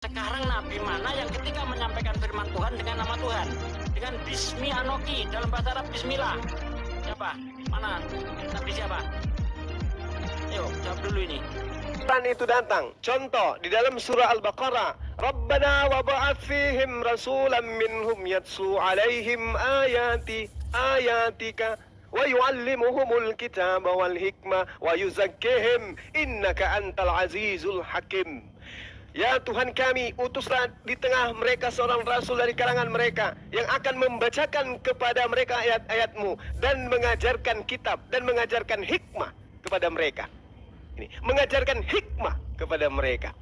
Sekarang Nabi mana yang ketika menyampaikan firman Tuhan dengan nama Tuhan? Dengan Bismi Anoki, dalam bahasa Arab Bismillah. Siapa? Mana? Nabi siapa? Yuk, jawab dulu ini. Itu datang. Contoh di dalam surah Al-Baqarah, Rabbana wa ba'ath fihim rasulan minhum yatsu 'alaihim ayatika wa yu'allimuhumul kitaba wal hikmah wa yuzakkihim innaka antal azizul hakim. Ya Tuhan kami, utuslah di tengah mereka seorang rasul dari kalangan mereka yang akan membacakan kepada mereka ayat-ayat-Mu dan mengajarkan kitab dan mengajarkan hikmah kepada mereka. Ini mengajarkan hikmah kepada mereka.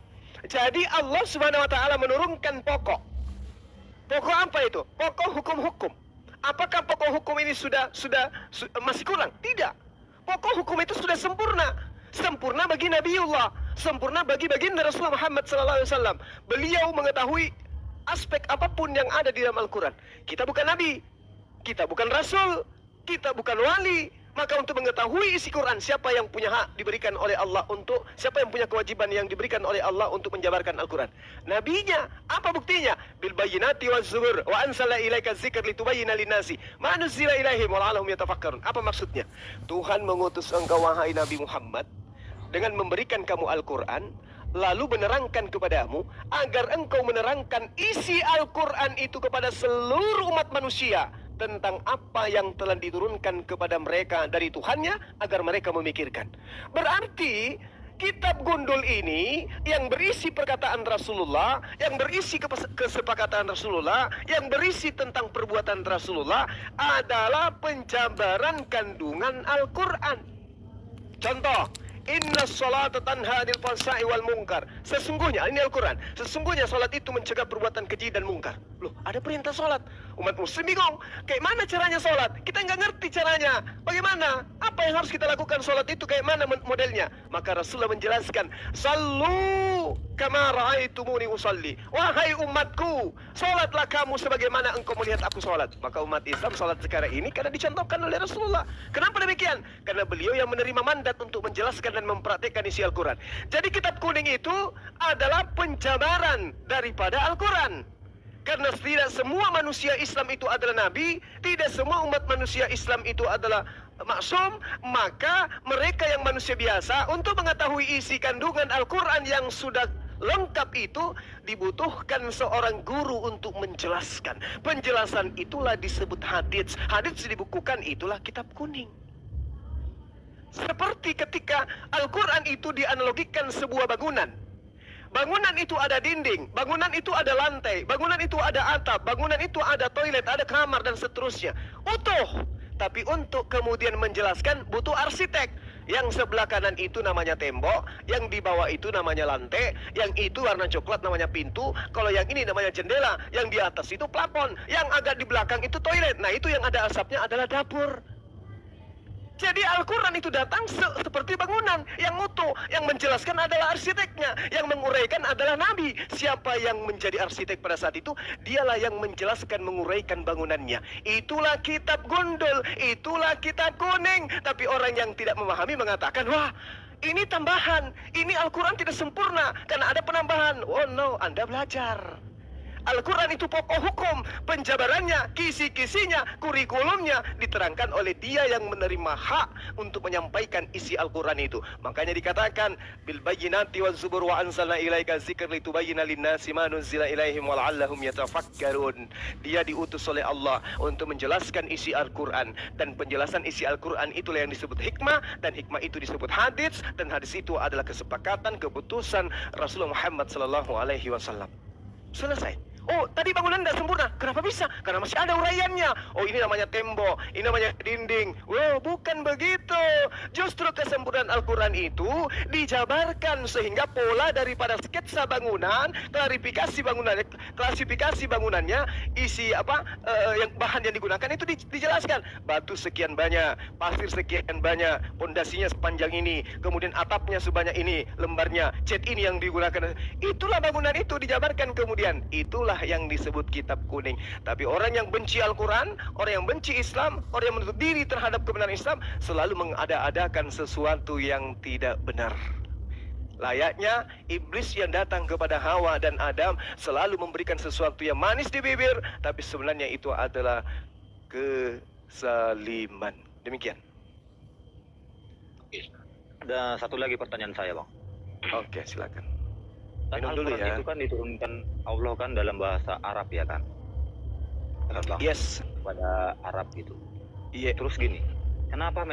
Jadi Allah Subhanahu wa taala menurunkan pokok. Pokok apa itu? Pokok hukum-hukum. Apakah pokok hukum ini sudah masih kurang? Tidak. Pokok hukum itu sudah sempurna. Sempurna bagi Nabiullah, sempurna bagi baginda Rasulullah Muhammad SAW. Beliau mengetahui aspek apapun yang ada di dalam Al-Quran. Kita bukan nabi, kita bukan rasul, kita bukan wali. Maka untuk mengetahui isi Quran, siapa yang punya hak diberikan oleh Allah untuk, siapa yang punya kewajiban yang diberikan oleh Allah untuk menjabarkan Al-Quran? Nabinya. Apa buktinya? Bil bayyinati waz zubur wa ansala ilaika dzikra litubayyana linnasi ma nuzila ilaihim wa la'allahum yatafakkarun. Apa maksudnya? Tuhan mengutus engkau wahai Nabi Muhammad dengan memberikan kamu Al-Quran, lalu menerangkan kepadamu agar engkau menerangkan isi Al-Quran itu kepada seluruh umat manusia tentang apa yang telah diturunkan kepada mereka dari Tuhannya agar mereka memikirkan. Berarti kitab gundul ini yang berisi perkataan Rasulullah, yang berisi kesepakatan Rasulullah, yang berisi tentang perbuatan Rasulullah adalah penjabaran kandungan Al-Quran. Contoh, Inna sholata tanha 'anil fahsya'i wal munkar. Sesungguhnya, ini Al-Quran, sesungguhnya salat itu mencegah perbuatan keji dan mungkar. Loh, ada perintah salat. Umat muslim bingung, kayak mana caranya salat? Kita nggak ngerti caranya. Bagaimana? Apa yang harus kita lakukan salat itu, kayak mana modelnya? Maka Rasulullah menjelaskan, Sallu kama ra'aitumuni usalli. Wahai umatku, salatlah kamu sebagaimana engkau melihat aku salat. Maka umat Islam salat sekarang ini karena dicontohkan oleh Rasulullah. Kenapa demikian? Karena beliau yang menerima mandat untuk menjelaskan dan mempraktikkan isi Al-Quran. Jadi kitab kuning itu adalah penjabaran daripada Al-Quran. Karena tidak semua manusia Islam itu adalah nabi, tidak semua umat manusia Islam itu adalah maksum, maka mereka yang manusia biasa untuk mengetahui isi kandungan Al-Quran yang sudah lengkap itu dibutuhkan seorang guru untuk menjelaskan. Penjelasan itulah disebut hadits. Hadits dibukukan itulah kitab kuning. Seperti ketika Al-Quran itu dianalogikan sebuah bangunan. Bangunan itu ada dinding, bangunan itu ada lantai, bangunan itu ada atap, bangunan itu ada toilet, ada kamar dan seterusnya. Utuh. Tapi untuk kemudian menjelaskan butuh arsitek. Yang sebelah kanan itu namanya tembok, yang di bawah itu namanya lantai, yang itu warna coklat namanya pintu, kalau yang ini namanya jendela, yang di atas itu plafon, yang agak di belakang itu toilet. Nah, itu yang ada asapnya adalah dapur. Jadi Al-Quran itu datang seperti bangunan yang utuh. Yang menjelaskan adalah arsiteknya, yang menguraikan adalah Nabi. Siapa yang menjadi arsitek pada saat itu? Dialah yang menjelaskan, menguraikan bangunannya. Itulah kitab gundul, itulah kitab kuning. Tapi orang yang tidak memahami mengatakan, wah, ini tambahan, ini Al-Quran tidak sempurna karena ada penambahan. Oh no, Anda belajar. Al-Quran itu pokok hukum, penjabarannya, kisi-kisinya, kurikulumnya diterangkan oleh dia yang menerima hak untuk menyampaikan isi Al-Quran itu. Makanya dikatakan bil bayyinati waz zubur wa anzalna ilaika dzikra litubayyana linnasi ma nuzila ilaihim wa la'allahum yatafakkarun. Dia diutus oleh Allah untuk menjelaskan isi Al-Quran, dan penjelasan isi Al-Quran itulah yang disebut hikmah, dan hikmah itu disebut hadits, dan hadis itu adalah kesepakatan, keputusan Rasulullah Muhammad SAW. Selesai. Oh, tadi bangunan tidak sempurna. Kenapa bisa? Karena masih ada uraiannya. Oh, ini namanya tembok, ini namanya dinding. Wow, bukan begitu. Justru kesempurnaan Al-Quran itu dijabarkan sehingga pola daripada sketsa bangunan, klasifikasi bangunannya, isi yang bahan yang digunakan itu dijelaskan. Batu sekian banyak, pasir sekian banyak, pondasinya sepanjang ini, kemudian atapnya sebanyak ini, lembarnya, cat ini yang digunakan. Itulah bangunan itu dijabarkan kemudian. Itulah yang disebut kitab kuning. Tapi orang yang benci Al-Quran, orang yang benci Islam, orang yang menutup diri terhadap kebenaran Islam, selalu mengada-adakan sesuatu yang tidak benar. Layaknya iblis yang datang kepada Hawa dan Adam selalu memberikan sesuatu yang manis di bibir, tapi sebenarnya itu adalah kezaliman. Demikian. Oke. Ada satu lagi pertanyaan saya, Bang. Oke, silakan. Kan Minum dulu Al-Quran ya. itu kan diturunkan Allah kan dalam bahasa Arab ya kan? Kan, Bang? Yes. Pada Arab gitu. Iya. Terus gini, kenapa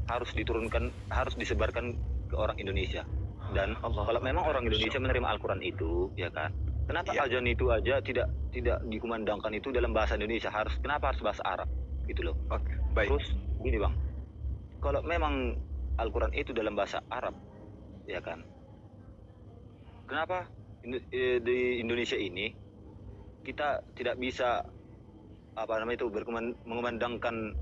harus disebarkan ke orang Indonesia? Dan Allah. kalau memang orang Indonesia menerima Al-Quran itu, ya kan? Kenapa Iya. azan itu aja tidak dikumandangkan itu dalam bahasa Indonesia? Kenapa harus bahasa Arab? Gitu loh. Oke, baik. Terus gini, Bang. Kalau memang Al-Quran itu dalam bahasa Arab, ya kan? Kenapa di Indonesia ini kita tidak bisa mengumandangkan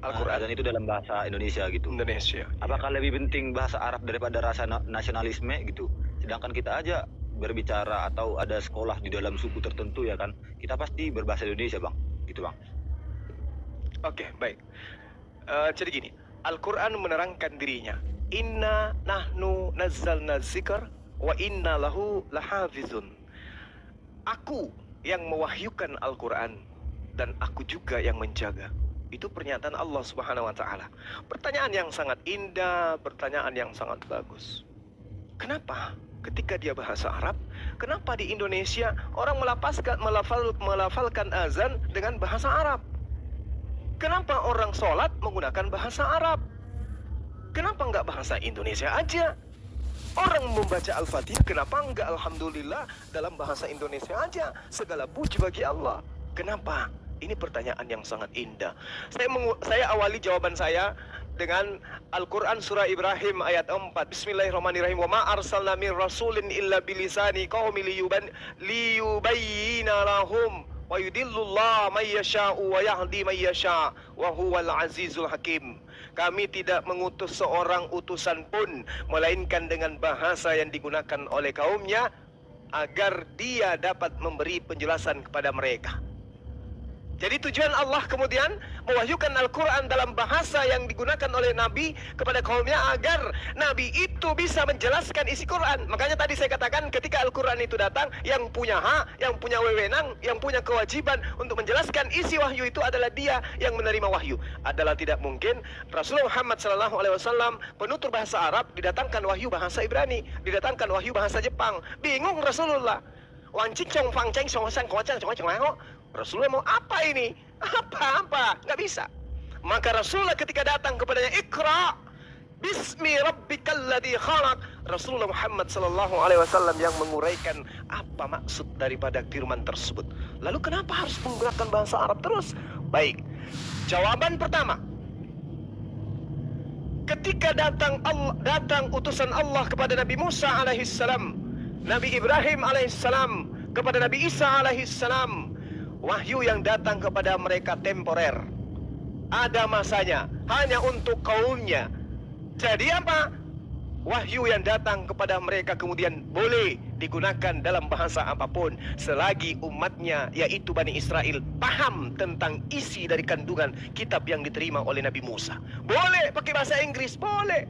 Al-Quran azan itu dalam bahasa Indonesia gitu? Indonesia. Apakah lebih penting bahasa Arab daripada rasa nasionalisme gitu? Sedangkan kita aja berbicara atau ada sekolah di dalam suku tertentu ya kan, kita pasti berbahasa Indonesia, Bang. Gitu, Bang. Oke, baik. Jadi gini, Al-Quran menerangkan dirinya. Inna nahnu nazzalna dzikr wa inna lahu lahafizun. Aku yang mewahyukan Al-Quran dan aku juga yang menjaga. Itu pernyataan Allah Subhanahu wa taala. Pertanyaan yang sangat indah, pertanyaan yang sangat bagus. Kenapa ketika dia bahasa Arab, kenapa di Indonesia orang melafalkan azan dengan bahasa Arab? Kenapa orang sholat menggunakan bahasa Arab? Kenapa enggak bahasa Indonesia aja? Orang membaca Al-Fatihah, kenapa enggak Alhamdulillah dalam bahasa Indonesia aja? Segala puji bagi Allah. Kenapa? Ini pertanyaan yang sangat indah. Saya awali jawaban saya dengan Al-Quran surah Ibrahim ayat 4. Bismillahirrahmanirrahim. Wa ma arsalna min rasulin illa bilisani qaumi liyubayyina lahum wa yudillullah may yasha'u wa yahdi may yasha' wa huwal azizul hakim. Kami tidak mengutus seorang utusan pun melainkan dengan bahasa yang digunakan oleh kaumnya agar dia dapat memberi penjelasan kepada mereka. Jadi tujuan Allah kemudian mewahyukan Al-Quran dalam bahasa yang digunakan oleh Nabi kepada kaumnya agar Nabi itu bisa menjelaskan isi Quran. Makanya tadi saya katakan ketika Al-Quran itu datang, yang punya hak, yang punya wewenang, yang punya kewajiban untuk menjelaskan isi wahyu itu adalah dia yang menerima wahyu. Adalah tidak mungkin Rasulullah Muhammad SAW penutur bahasa Arab didatangkan wahyu bahasa Ibrani, didatangkan wahyu bahasa Jepang. Bingung Rasulullah. Rasulullah mau apa ini? Apa? Nggak bisa. Maka Rasulullah ketika datang kepadanya, Iqra bismi rabbikal ladzi khalaq, Rasulullah Muhammad SAW yang menguraikan apa maksud daripada firman tersebut. Lalu kenapa harus menggunakan bahasa Arab terus? Baik, jawaban pertama, ketika datang utusan Allah kepada Nabi Musa alaihissalam, Nabi Ibrahim alaihissalam, kepada Nabi Isa alaihissalam, wahyu yang datang kepada mereka temporer, ada masanya, hanya untuk kaumnya. Jadi apa? Wahyu yang datang kepada mereka kemudian boleh digunakan dalam bahasa apapun selagi umatnya, yaitu Bani Israel, paham tentang isi dari kandungan kitab yang diterima oleh Nabi Musa. Boleh pakai bahasa Inggris, boleh.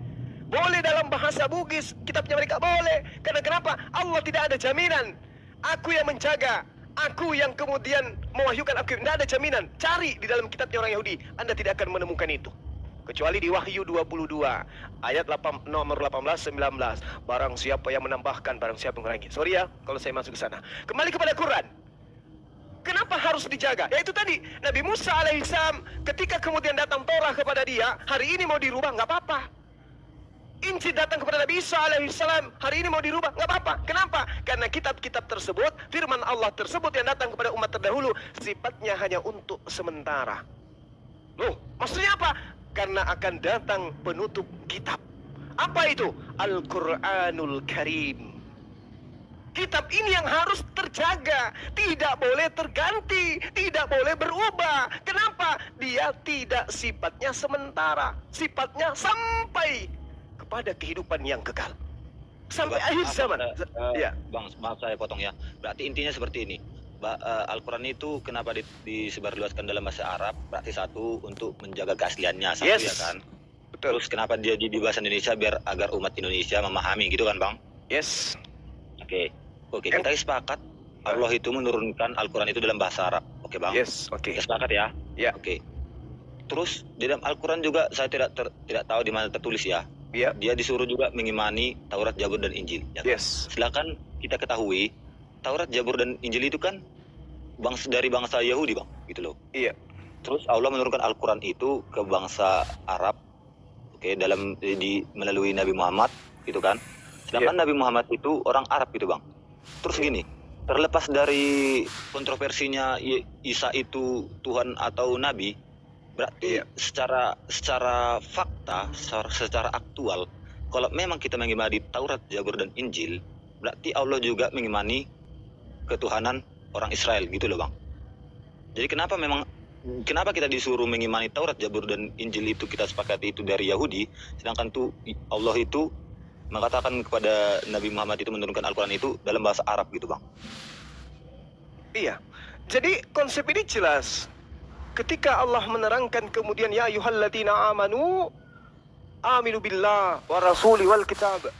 Boleh dalam bahasa Bugis, kitabnya mereka boleh. Karena kenapa? Allah tidak ada jaminan. Aku yang menjaga, aku yang kemudian mewahyukan, aku tidak ada jaminan. Cari di dalam kitabnya orang Yahudi, Anda tidak akan menemukan itu. Kecuali di Wahyu 22 ayat nomor 18-19, barang siapa yang menambahkan, barang siapa yang mengurangi. Sorry ya kalau saya masuk ke sana. Kembali kepada Quran. Kenapa harus dijaga? Ya itu tadi, Nabi Musa alaihissalam ketika kemudian datang Torah kepada dia, hari ini mau dirubah nggak apa-apa. Injil datang kepada Nabi Isa alaihissalam, hari ini mau dirubah, nggak apa-apa. Kenapa? Karena kitab-kitab tersebut, firman Allah tersebut yang datang kepada umat terdahulu, sifatnya hanya untuk sementara. Loh, maksudnya apa? Karena akan datang penutup kitab. Apa itu? Al-Quranul Karim. Kitab ini yang harus terjaga, tidak boleh terganti, tidak boleh berubah. Kenapa? Dia tidak sifatnya sementara, sifatnya sampai kepada kehidupan yang kekal, sampai akhir zaman. Ya, Bang, maaf saya potong ya. Berarti intinya seperti ini. Al-Quran itu kenapa disebarluaskan dalam bahasa Arab? Berarti satu, untuk menjaga keasliannya, satu. Yes. Ya kan? Betul. Terus kenapa dia di bahasa Indonesia biar agar umat Indonesia memahami gitu kan Bang? Yes. Oke. Kita sepakat Allah itu menurunkan Al-Quran itu dalam bahasa Arab. Oke Bang? Yes, oke. Kita sepakat ya? Ya. Oke. Terus di dalam Al-Quran juga saya tidak tahu di mana tertulis ya. Ya. Dia disuruh juga mengimani Taurat, Zabur dan Injil. Ya kan? Yes. Silakan kita ketahui Taurat, Zabur dan Injil itu kan dari bangsa Yahudi Bang, gitu loh. Iya. Terus Allah menurunkan Al-Quran itu ke bangsa Arab, melalui Nabi Muhammad, gitu kan. Sedangkan Nabi Muhammad itu orang Arab gitu Bang. Terus gini, terlepas dari kontroversinya Isa itu Tuhan atau Nabi, berarti secara fakta, secara aktual, kalau memang kita mengimani Taurat, Zabur dan Injil, berarti Allah juga mengimani ketuhanan orang Israel gitu loh Bang. Jadi kenapa kita disuruh mengimani Taurat, Zabur dan Injil itu kita sepakati itu dari Yahudi, sedangkan Allah itu mengatakan kepada Nabi Muhammad itu menurunkan Al-Quran itu dalam bahasa Arab gitu Bang. Iya. Jadi konsep ini jelas. Ketika Allah menerangkan kemudian ya ayyuhalladzina amanu aminu billah wa rasuli wal kitab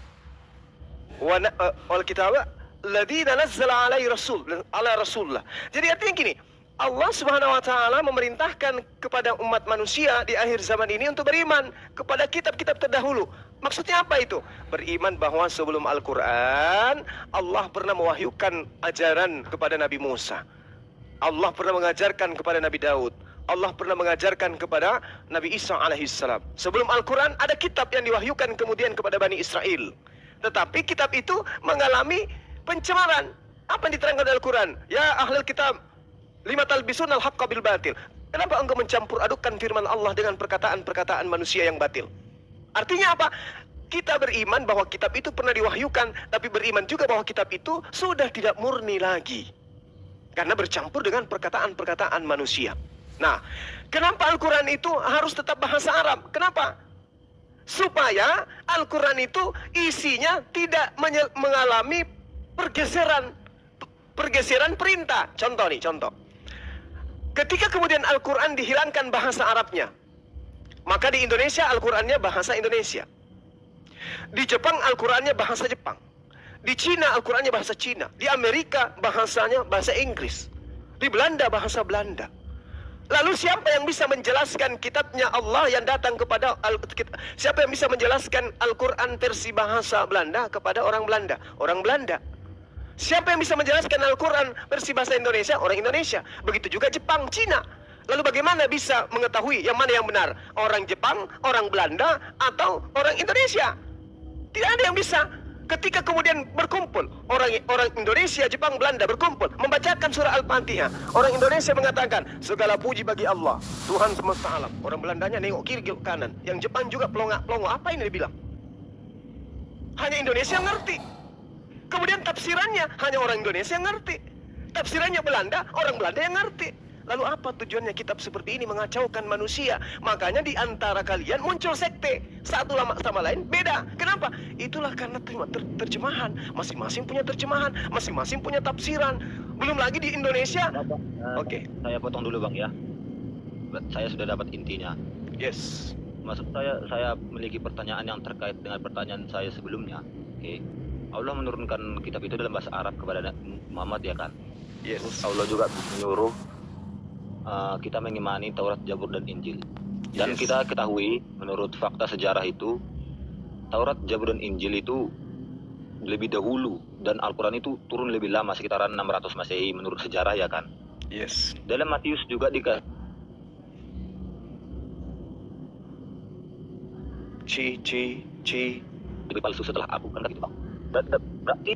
wal kitab ladzina nazzala ala rasulullah. Jadi artinya gini, Allah Subhanahu wa taala memerintahkan kepada umat manusia di akhir zaman ini untuk beriman kepada kitab-kitab terdahulu. Maksudnya apa itu? Beriman bahwa sebelum Al-Quran Allah pernah mewahyukan ajaran kepada Nabi Musa. Allah pernah mengajarkan kepada Nabi Daud. Allah pernah mengajarkan kepada Nabi Isa alaihissalam. Sebelum Al-Quran ada kitab yang diwahyukan kemudian kepada Bani Israel. Tetapi kitab itu mengalami pencemaran. Apa yang diterangkan dalam Al-Quran? Ya ahlul kitab, lima talbisun al-haqqa bil batil. Kenapa engkau mencampur adukan firman Allah dengan perkataan-perkataan manusia yang batil? Artinya apa? Kita beriman bahwa kitab itu pernah diwahyukan, tapi beriman juga bahwa kitab itu sudah tidak murni lagi. Karena bercampur dengan perkataan-perkataan manusia. Nah, kenapa Al-Quran itu harus tetap bahasa Arab? Kenapa? Supaya Al-Quran itu isinya tidak mengalami pergeseran perintah. Contoh. Ketika kemudian Al-Quran dihilangkan bahasa Arabnya, maka di Indonesia Al-Qurannya bahasa Indonesia. Di Jepang Al-Qurannya bahasa Jepang. Di Cina Al-Qurannya bahasa Cina. Di Amerika bahasanya bahasa Inggris. Di Belanda bahasa Belanda. Lalu siapa yang bisa menjelaskan kitabnya Allah yang datang kepada siapa yang bisa menjelaskan Al-Quran versi bahasa Belanda kepada orang Belanda? Orang Belanda. Siapa yang bisa menjelaskan Al-Quran versi bahasa Indonesia? Orang Indonesia. Begitu juga Jepang, Cina. Lalu bagaimana bisa mengetahui yang mana yang benar? Orang Jepang, orang Belanda, atau orang Indonesia? Tidak ada yang bisa. Ketika kemudian berkumpul, orang Indonesia, Jepang, Belanda berkumpul, membacakan surah Al-Fatihah. Orang Indonesia mengatakan, segala puji bagi Allah, Tuhan semesta alam. Orang Belandanya nengok kiri, kanan. Yang Jepang juga pelongak-pelongok. Apa ini dibilang? Hanya Indonesia yang ngerti. Kemudian tafsirannya, hanya orang Indonesia yang ngerti. Tafsirannya Belanda, orang Belanda yang ngerti. Lalu apa tujuannya kitab seperti ini mengacaukan manusia? Makanya di antara kalian muncul sekte. Satu sama lain beda. Kenapa? Itulah karena terjemahan. Masing-masing punya terjemahan. Masing-masing punya tafsiran. Belum lagi di Indonesia. Oke. Saya potong dulu Bang ya. Saya sudah dapat intinya. Yes. Maksud saya memiliki pertanyaan yang terkait dengan pertanyaan saya sebelumnya. Oke. Allah menurunkan kitab itu dalam bahasa Arab kepada Muhammad ya kan? Yes. Terus Allah juga menyuruh kita mengimani Taurat, Zabur dan Injil. Dan kita ketahui menurut fakta sejarah itu Taurat, Zabur dan Injil itu lebih dahulu dan Al-Quran itu turun lebih lama sekitaran 600 Masehi menurut sejarah ya kan? Yes. Dalam Matius juga lebih palsu setelah aku kan gitu Bang. Berarti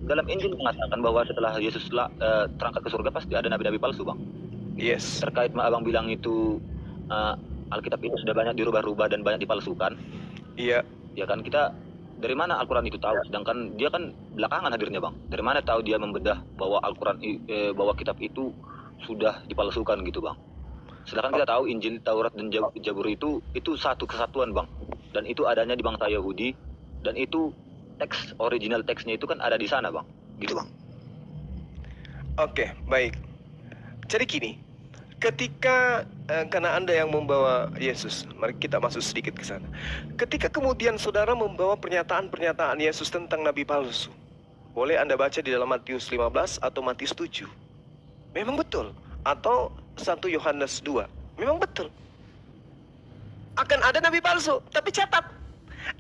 dalam Injil mengatakan bahwa setelah Yesus terangkat ke surga pasti ada nabi-nabi palsu Bang. Yes. Terkait abang bilang itu Alkitab itu sudah banyak dirubah-rubah dan banyak dipalsukan. Iya. Ya kan kita dari mana Al-Quran itu tahu? Sedangkan dia kan belakangan hadirnya Bang. Dari mana tahu dia membedah bahwa Al-Quran bahwa kitab itu sudah dipalsukan gitu Bang. Sedangkan kita tahu Injil, Taurat dan Zabur itu satu kesatuan Bang. Dan itu adanya di bangsa Yahudi dan itu original teksnya itu kan ada di sana Bang. Gitu Bang. Oke, baik. Jadi gini, ketika karena Anda yang membawa Yesus, mari kita masuk sedikit ke sana. Ketika kemudian saudara membawa pernyataan-pernyataan Yesus tentang nabi palsu, boleh Anda baca di dalam Matius 15 atau Matius 7. Memang betul. Atau 1 Yohanes 2. Memang betul. Akan ada nabi palsu. Tapi catat,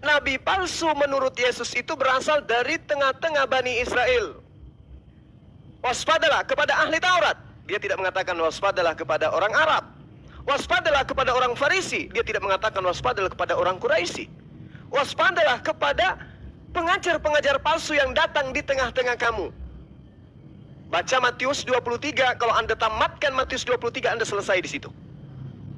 nabi palsu menurut Yesus itu berasal dari tengah-tengah Bani Israel. Waspadalah kepada ahli Taurat. Dia tidak mengatakan waspadalah kepada orang Arab. Waspadalah kepada orang Farisi. Dia tidak mengatakan waspadalah kepada orang Quraisy. Waspadalah kepada pengajar-pengajar palsu yang datang di tengah-tengah kamu. Baca Matius 23. Kalau Anda tamatkan Matius 23, Anda selesai di situ.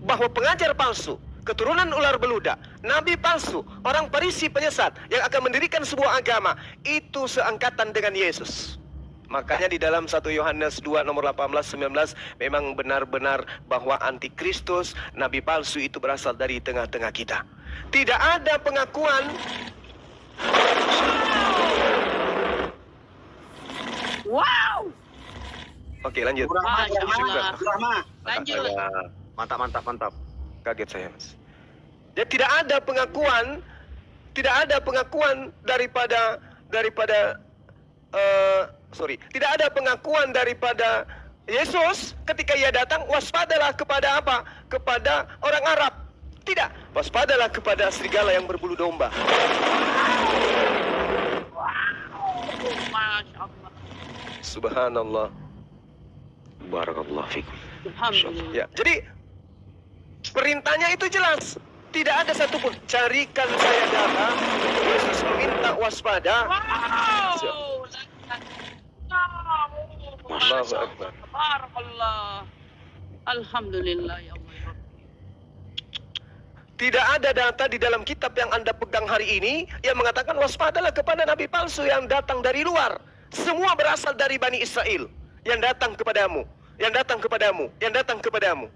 Bahwa pengajar palsu, keturunan ular beludak, nabi palsu, orang Farisi penyesat yang akan mendirikan sebuah agama, itu seangkatan dengan Yesus. Makanya di dalam 1 Yohanes 2 nomor 18-19 memang benar-benar bahwa antikristus, nabi palsu itu berasal dari tengah-tengah kita. Tidak ada pengakuan. Wow. Oke, lanjut. Masya Allah. Lanjut. Mantap. Kaget saya, Mas. Jadi tidak ada pengakuan daripada Yesus ketika ia datang, waspadalah kepada apa? Kepada orang Arab. Tidak, waspadalah kepada serigala yang berbulu domba. Masya Allah. Subhanallah. Barakallahu fikum. Alhamdulillah. Ya, jadi perintahnya itu jelas. Tidak ada satupun. Carikan saya darah. Yesus meminta waspada. Wow. Allahu Akbar. Barakallah. Alhamdulillah ya Allah. Tidak ada data di dalam kitab yang Anda pegang hari ini yang mengatakan waspadalah kepada nabi palsu yang datang dari luar. Semua berasal dari Bani Israel yang datang kepadamu, yang datang kepadamu, yang datang kepadamu.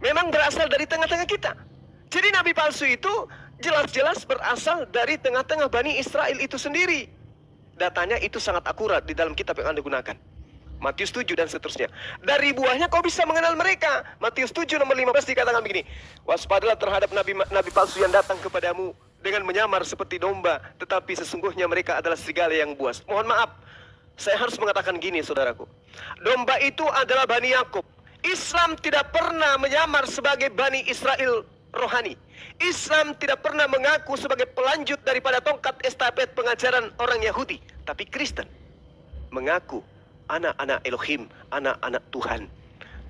Memang berasal dari tengah-tengah kita. Jadi nabi palsu itu jelas-jelas berasal dari tengah-tengah Bani Israel itu sendiri. Datanya itu sangat akurat di dalam kitab yang Anda gunakan. Matius 7 dan seterusnya. Dari buahnya kau bisa mengenal mereka. Matius 7 nomor 15 dikatakan begini. Waspadalah terhadap nabi palsu yang datang kepadamu dengan menyamar seperti domba, tetapi sesungguhnya mereka adalah serigala yang buas. Mohon maaf, saya harus mengatakan gini, saudaraku. Domba itu adalah Bani Yakub. Islam tidak pernah menyamar sebagai Bani Israel rohani. Islam tidak pernah mengaku sebagai pelanjut daripada tongkat estafet pengajaran orang Yahudi. Tapi Kristen mengaku anak-anak Elohim, anak-anak Tuhan.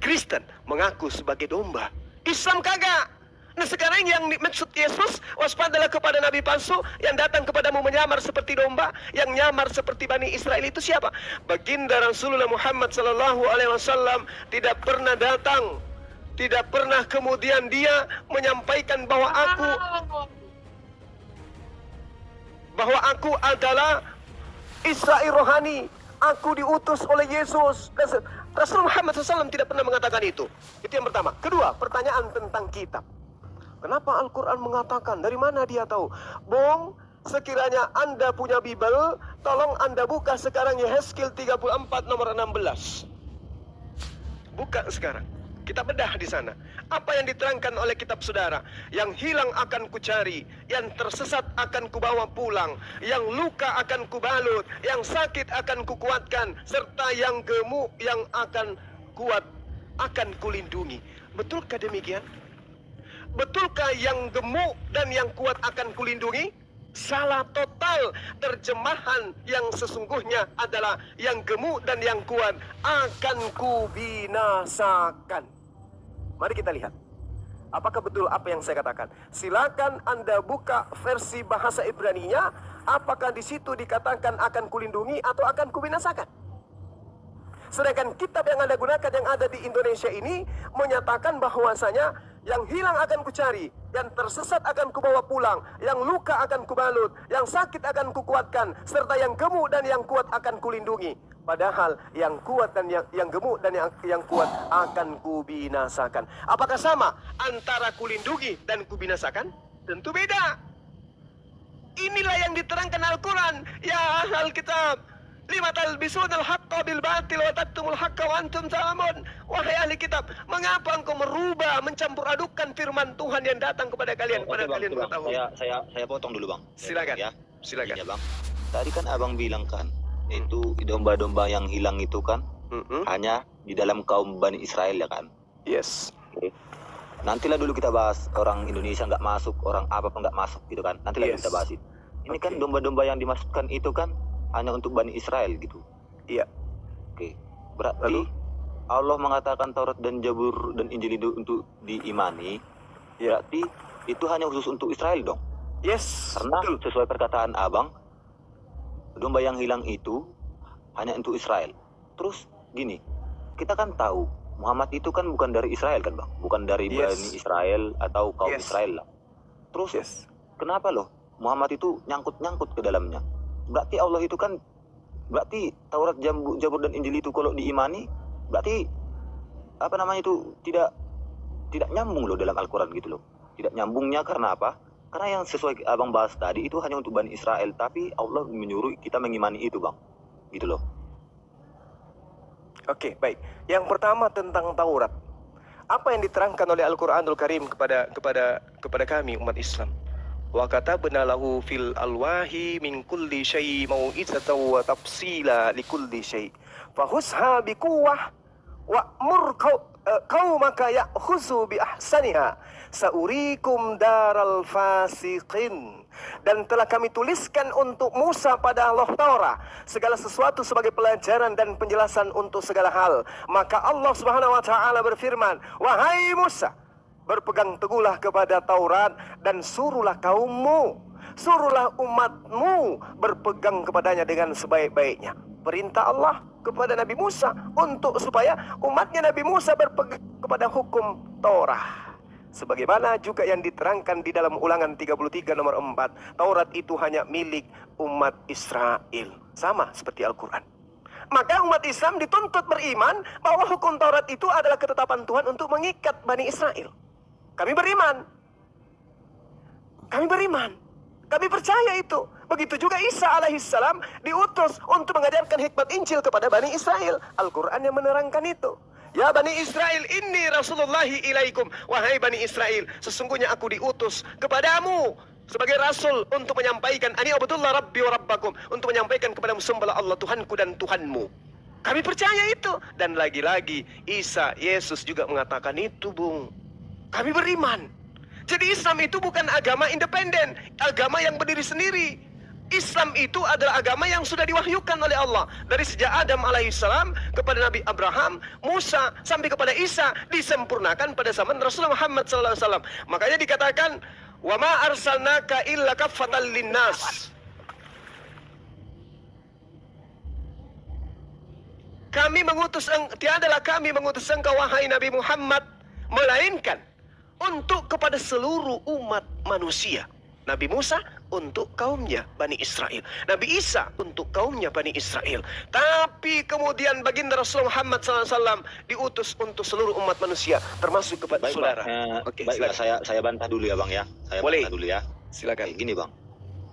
Kristen mengaku sebagai domba. Islam kagak. Nah sekarang yang dimaksud Yesus, waspadalah kepada nabi palsu yang datang kepadamu menyamar seperti domba, yang nyamar seperti Bani Israel itu siapa? Baginda Rasulullah Muhammad SAW tidak pernah datang, tidak pernah kemudian dia menyampaikan bahwa aku adalah Israel rohani, aku diutus oleh Yesus. Rasulullah Muhammad SAW tidak pernah mengatakan itu. Itu yang pertama. Kedua, pertanyaan tentang kitab. Kenapa Al-Quran mengatakan? Dari mana dia tahu? Bong, sekiranya Anda punya Bible, tolong Anda buka sekarang Yehezkiel 34 nomor 16. Buka sekarang. Kita bedah di sana. Apa yang diterangkan oleh kitab saudara? Yang hilang akan kucari, yang tersesat akan kubawa pulang, yang luka akan kubalut, yang sakit akan kukuatkan, serta yang gemuk yang akan kuat akan kulindungi. Betulkah demikian? Betulkah yang gemuk dan yang kuat akan kulindungi? Salah total. Terjemahan yang sesungguhnya adalah yang gemuk dan yang kuat akan kubinasakan. Mari kita lihat. Apakah betul apa yang saya katakan? Silakan Anda buka versi bahasa Ibrani-nya. Apakah di situ dikatakan akan kulindungi atau akan kubinasakan? Sedangkan kitab yang Anda gunakan yang ada di Indonesia ini menyatakan bahwasanya yang hilang akan kucari, yang tersesat akan kubawa pulang, yang luka akan kubalut, yang sakit akan kukuatkan, serta yang gemuk dan yang kuat akan kulindungi. Padahal yang kuat dan yang gemuk dan yang kuat akan kubinasakan. Apakah sama antara kulindungi dan kubinasakan? Tentu beda. Inilah yang diterangkan Al-Quran. Ya Al-Kitab, Lima talbisunal haqqa bil batil wa taktumul haqqa wa antum ta'lamun. Wahai ahli kitab, mengapa engkau merubah, mencampur adukkan firman Tuhan yang datang kepada kalian, pada Bang, kalian Bang. mengetahui? Saya potong dulu, Bang. Silakan. Ya. Silakan. Iya, Bang. Tadi kan Abang bilang kan, itu domba-domba yang hilang itu kan hanya di dalam kaum Bani Israel ya kan? Yes. Nantilah dulu kita bahas orang Indonesia nggak masuk, orang apa pun nggak masuk gitu kan. Nantilah Yes. kita bahas itu. Ini kan domba-domba yang dimasukkan itu kan hanya untuk Bani Israel gitu. Iya. Oke. Berarti Lalu? Allah mengatakan Taurat dan Zabur dan Injil itu untuk diimani. Ya. Berarti itu hanya khusus untuk Israel dong. Yes. Karena Betul. sesuai perkataan Abang, domba yang hilang itu hanya untuk Israel. Terus gini, kita kan tahu Muhammad itu kan bukan dari Israel kan Bang, bukan dari Yes. Bani Israel atau kaum Yes. Israel lah. Terus Yes. kenapa loh Muhammad itu nyangkut-nyangkut ke dalamnya? Berarti Allah itu kan, berarti Taurat, Zabur dan Injil itu kalau diimani, berarti apa namanya itu tidak nyambung loh dalam Al-Quran gitu loh. Tidak nyambungnya karena apa? Karena yang sesuai Abang bahas tadi itu hanya untuk Bani Israel, tapi Allah menyuruh kita mengimani itu Bang, gitu loh. Oke, baik. Yang pertama tentang Taurat. Apa yang diterangkan oleh Al-Qur'anul Karim kepada kami umat Islam? Wa katabna lahu fil alwahi min kulli syai' mau'izatan wa tafsila likulli syai'. Fahusha biquwwah wa'mur qaumaka ya'khuzu bi ahsaniha saurikum daral fasiqin. Dan telah kami tuliskan untuk Musa pada Allah Taurat segala sesuatu sebagai pelajaran dan penjelasan untuk segala hal. Maka Allah Subhanahu wa taala berfirman, "Wahai Musa, berpegang teguhlah kepada Taurat dan suruhlah kaummu, suruhlah umatmu berpegang kepadanya dengan sebaik-baiknya." Perintah Allah kepada Nabi Musa untuk supaya umatnya Nabi Musa berpegang kepada hukum Taurat. Sebagaimana juga yang diterangkan di dalam Ulangan 33 nomor 4, Taurat itu hanya milik umat Israel, sama seperti Al-Quran. Maka umat Islam dituntut beriman bahwa hukum Taurat itu adalah ketetapan Tuhan untuk mengikat Bani Israel. Kami beriman. Kami percaya itu. Begitu juga Isa alaihissalam diutus untuk mengajarkan hikmat Injil kepada Bani Israel. Al-Quran yang menerangkan itu. Ya Bani Israel, inni Rasulullahi ilaikum. Wahai Bani Israel, sesungguhnya aku diutus kepadamu sebagai Rasul untuk menyampaikan ani abdullah rabbi wa rabbakum, untuk menyampaikan kepada sembahlah Allah Tuhanku dan Tuhanmu. Kami percaya itu. Dan lagi-lagi Isa, Yesus juga mengatakan itu, Bung. Kami beriman. Jadi Islam itu bukan agama independen, agama yang berdiri sendiri. Islam itu adalah agama yang sudah diwahyukan oleh Allah. Dari sejak Adam alaihissalam kepada Nabi Abraham, Musa, sampai kepada Isa, disempurnakan pada zaman Rasulullah Muhammad SAW. Makanya dikatakan, wa ma arsalnaka illa kaffatan linnas. Tiadalah kami mengutus engkau wahai Nabi Muhammad, melainkan untuk kepada seluruh umat manusia. Nabi Musa untuk kaumnya Bani Israel, Nabi Isa untuk kaumnya Bani Israel. Tapi kemudian baginda Rasulullah Muhammad SAW diutus untuk seluruh umat manusia, termasuk kepada Baik, saudara. Oke, baiklah, saya bantah dulu ya Bang ya. Boleh. Bantah dulu ya. Silakan. Gini Bang,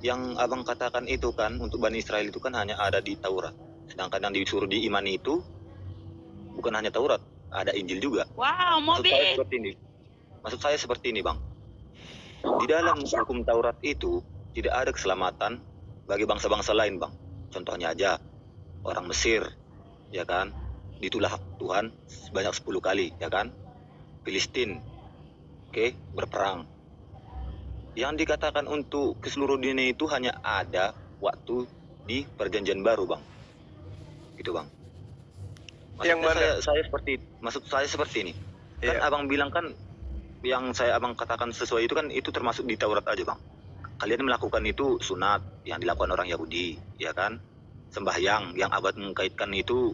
yang Abang katakan itu kan untuk Bani Israel itu kan hanya ada di Taurat. Sedangkan yang disuruh diimani itu bukan hanya Taurat, ada Injil juga. Wow, mobil. Maksud saya seperti ini Bang. Di dalam hukum Taurat itu tidak ada keselamatan bagi bangsa-bangsa lain Bang. Contohnya aja orang Mesir, ya kan, ditulak Tuhan sebanyak 10 kali, ya kan. Filistin, oke, berperang. Yang dikatakan untuk ke seluruh dunia itu hanya ada waktu di Perjanjian Baru Bang. Gitu Bang. Maksud saya seperti ini. Kan Abang bilang kan yang abang katakan sesuai itu kan itu termasuk di Taurat aja Bang. Kalian melakukan itu sunat yang dilakukan orang Yahudi, ya kan? Sembahyang yang abad mengkaitkan itu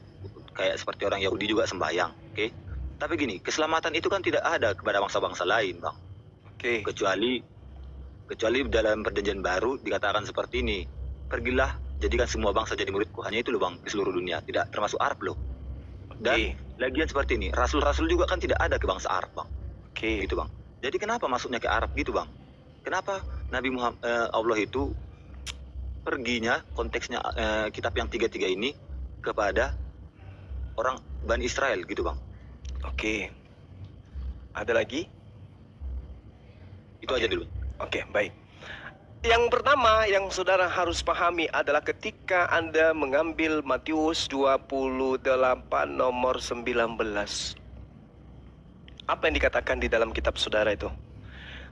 kayak seperti orang Yahudi juga sembahyang, oke? Tapi gini, keselamatan itu kan tidak ada kepada bangsa-bangsa lain Bang. Oke. Kecuali dalam Perjanjian Baru dikatakan seperti ini, pergilah jadikan semua bangsa jadi muridku. Hanya itu loh Bang, di seluruh dunia, tidak termasuk Arab loh. Dan lagian seperti ini, rasul-rasul juga kan tidak ada ke bangsa Arab Bang. Gitu Bang. Jadi kenapa masuknya ke Arab gitu Bang? Kenapa Nabi Muhammad Allah itu perginya konteksnya kitab yang 33 ini kepada orang Bani Israel gitu Bang. Oke. Ada lagi? Itu aja dulu. Oke, baik. Yang pertama yang saudara harus pahami adalah ketika Anda mengambil Matius 28 nomor 19. Apa yang dikatakan di dalam kitab saudara itu?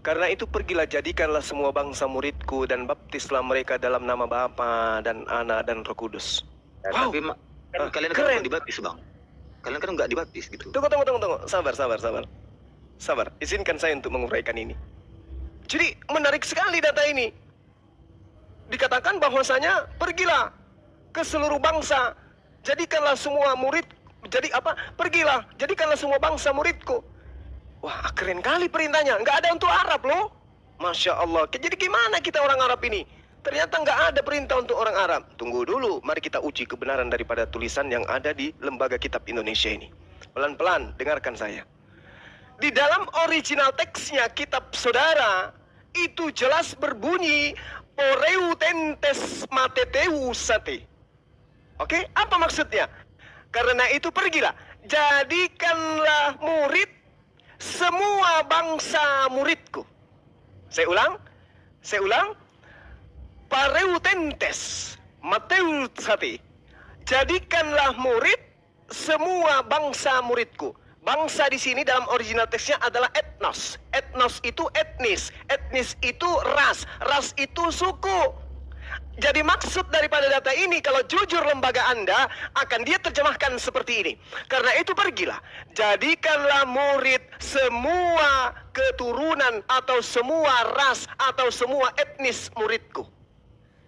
Karena itu pergilah jadikanlah semua bangsa muridku dan baptislah mereka dalam nama Bapa dan Anak dan Roh Kudus. Wow. Tapi kan kalian kan keren. nggak dibaptis Bang. Kalian kan nggak dibaptis gitu. Tunggu. Sabar. Izinkan saya untuk menguraikan ini. Jadi menarik sekali data ini. Dikatakan bahwasanya pergilah ke seluruh bangsa, jadikanlah semua murid. Jadi apa? Pergilah, jadikanlah semua bangsa muridku. Wah, keren kali perintahnya. Nggak ada untuk Arab loh. Masya Allah. Jadi gimana kita orang Arab ini? Ternyata nggak ada perintah untuk orang Arab. Tunggu dulu, mari kita uji kebenaran daripada tulisan yang ada di Lembaga Kitab Indonesia ini. Pelan-pelan, dengarkan saya. Di dalam original teksnya kitab saudara, itu jelas berbunyi Poreutentes mateteu sate. Oke, apa maksudnya? Karena itu pergilah, jadikanlah murid semua bangsa muridku. Saya ulang. Pareutentes mateu sate. Jadikanlah murid semua bangsa muridku. Bangsa di sini dalam original teksnya adalah etnos. Etnos itu etnis. Etnis itu ras. Ras itu suku. Jadi maksud daripada data ini, kalau jujur lembaga Anda, akan dia terjemahkan seperti ini. Karena itu pergilah, jadikanlah murid semua keturunan atau semua ras atau semua etnis muridku.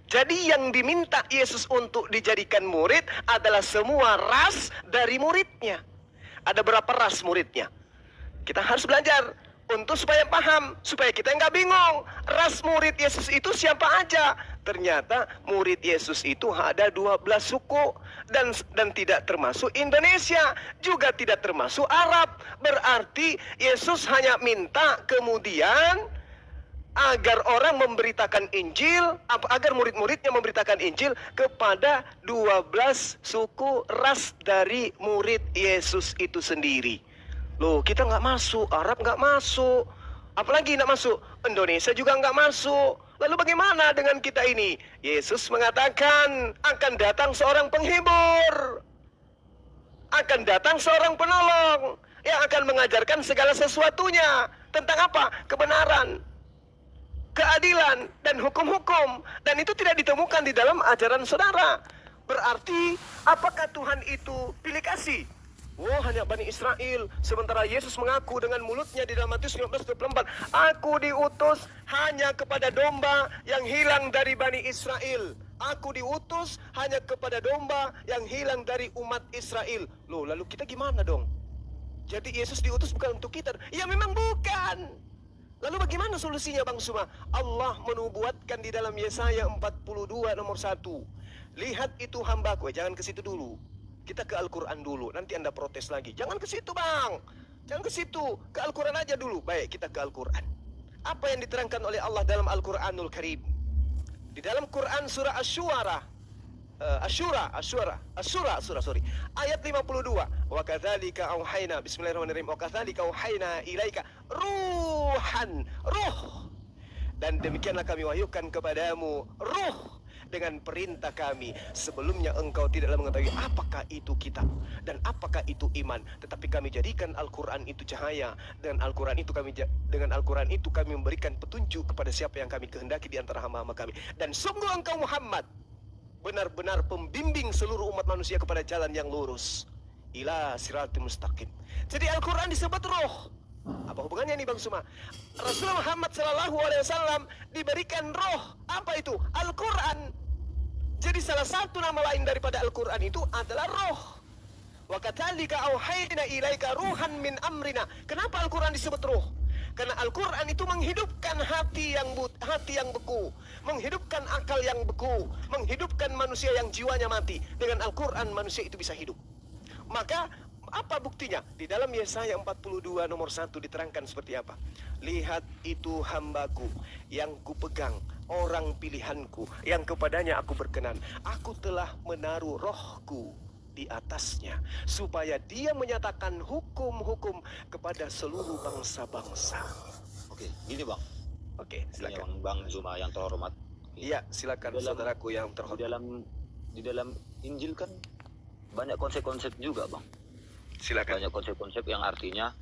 Jadi yang diminta Yesus untuk dijadikan murid adalah semua ras dari muridnya. Ada berapa ras muridnya? Kita harus belajar untuk supaya paham, supaya kita nggak bingung. Ras murid Yesus itu siapa aja? Ternyata murid Yesus itu ada 12 suku dan tidak termasuk Indonesia, juga tidak termasuk Arab. Berarti Yesus hanya minta kemudian agar orang memberitakan Injil, agar murid-muridnya memberitakan Injil kepada 12 suku ras dari murid Yesus itu sendiri. Loh, kita nggak masuk, Arab nggak masuk, apalagi nggak masuk, Indonesia juga nggak masuk. Lalu bagaimana dengan kita ini? Yesus mengatakan akan datang seorang penghibur, akan datang seorang penolong yang akan mengajarkan segala sesuatunya. Tentang apa? Kebenaran, keadilan, dan hukum-hukum. Dan itu tidak ditemukan di dalam ajaran saudara. Berarti, apakah Tuhan itu pilih kasih? Oh, hanya Bani Israel. Sementara Yesus mengaku dengan mulutnya di dalam Matius 15:24, aku diutus hanya kepada domba yang hilang dari Bani Israel. Aku diutus hanya kepada domba yang hilang dari umat Israel. Loh, lalu kita gimana dong? Jadi Yesus diutus bukan untuk kita? Ya memang bukan. Lalu bagaimana solusinya Bang Suma? Allah menubuatkan di dalam Yesaya 42 nomor 1. Lihat itu hambaku. Jangan ke situ dulu. Kita ke Al-Quran dulu. Nanti Anda protes lagi. Jangan ke situ Bang. Jangan ke situ. Ke Al-Quran aja dulu. Baik, kita ke Al-Quran. Apa yang diterangkan oleh Allah dalam Al-Quranul Karim? Di dalam Quran surah Asyura, ayat 52. Wa kadzalika auhayna, bismillahirrahmanirrahim. Wa kadzalika auhayna ilaika ruhan, ruh. Dan demikianlah kami wahyukan kepadamu ruh dengan perintah kami. Sebelumnya engkau tidaklah mengetahui apakah itu kitab dan apakah itu iman, tetapi kami jadikan Al-Quran itu cahaya. Dengan Al-Quran itu kami memberikan petunjuk kepada siapa yang kami kehendaki di antara hamba-hamba kami. Dan sungguh engkau Muhammad benar-benar pembimbing seluruh umat manusia kepada jalan yang lurus, ila siratul mustaqim. Jadi Al-Quran disebut roh. Apa hubungannya nih Bang Suma? Rasul Muhammad SAW diberikan roh. Apa itu? Al-Quran. Jadi salah satu nama lain daripada Al-Quran itu adalah roh. Wa kadzalika auhayna ilaika ruhan min amrina. Kenapa Al-Quran disebut roh? Karena Al-Quran itu menghidupkan hati yang beku, menghidupkan akal yang beku, menghidupkan manusia yang jiwanya mati. Dengan Al-Quran manusia itu bisa hidup. Maka apa buktinya? Di dalam Yesaya 42 nomor 1 diterangkan seperti apa? Lihat itu hambaku yang kupegang orang pilihanku yang kepadanya aku berkenan. Aku telah menaruh rohku di atasnya supaya dia menyatakan hukum-hukum kepada seluruh bangsa-bangsa. Oke, gini bang. Oke, Ini silakan. Bang Zuma yang terhormat. Iya, silakan saudaraku yang Di terhormat. dalam Injil kan banyak konsep-konsep juga bang. Silakan. Banyak konsep-konsep yang artinya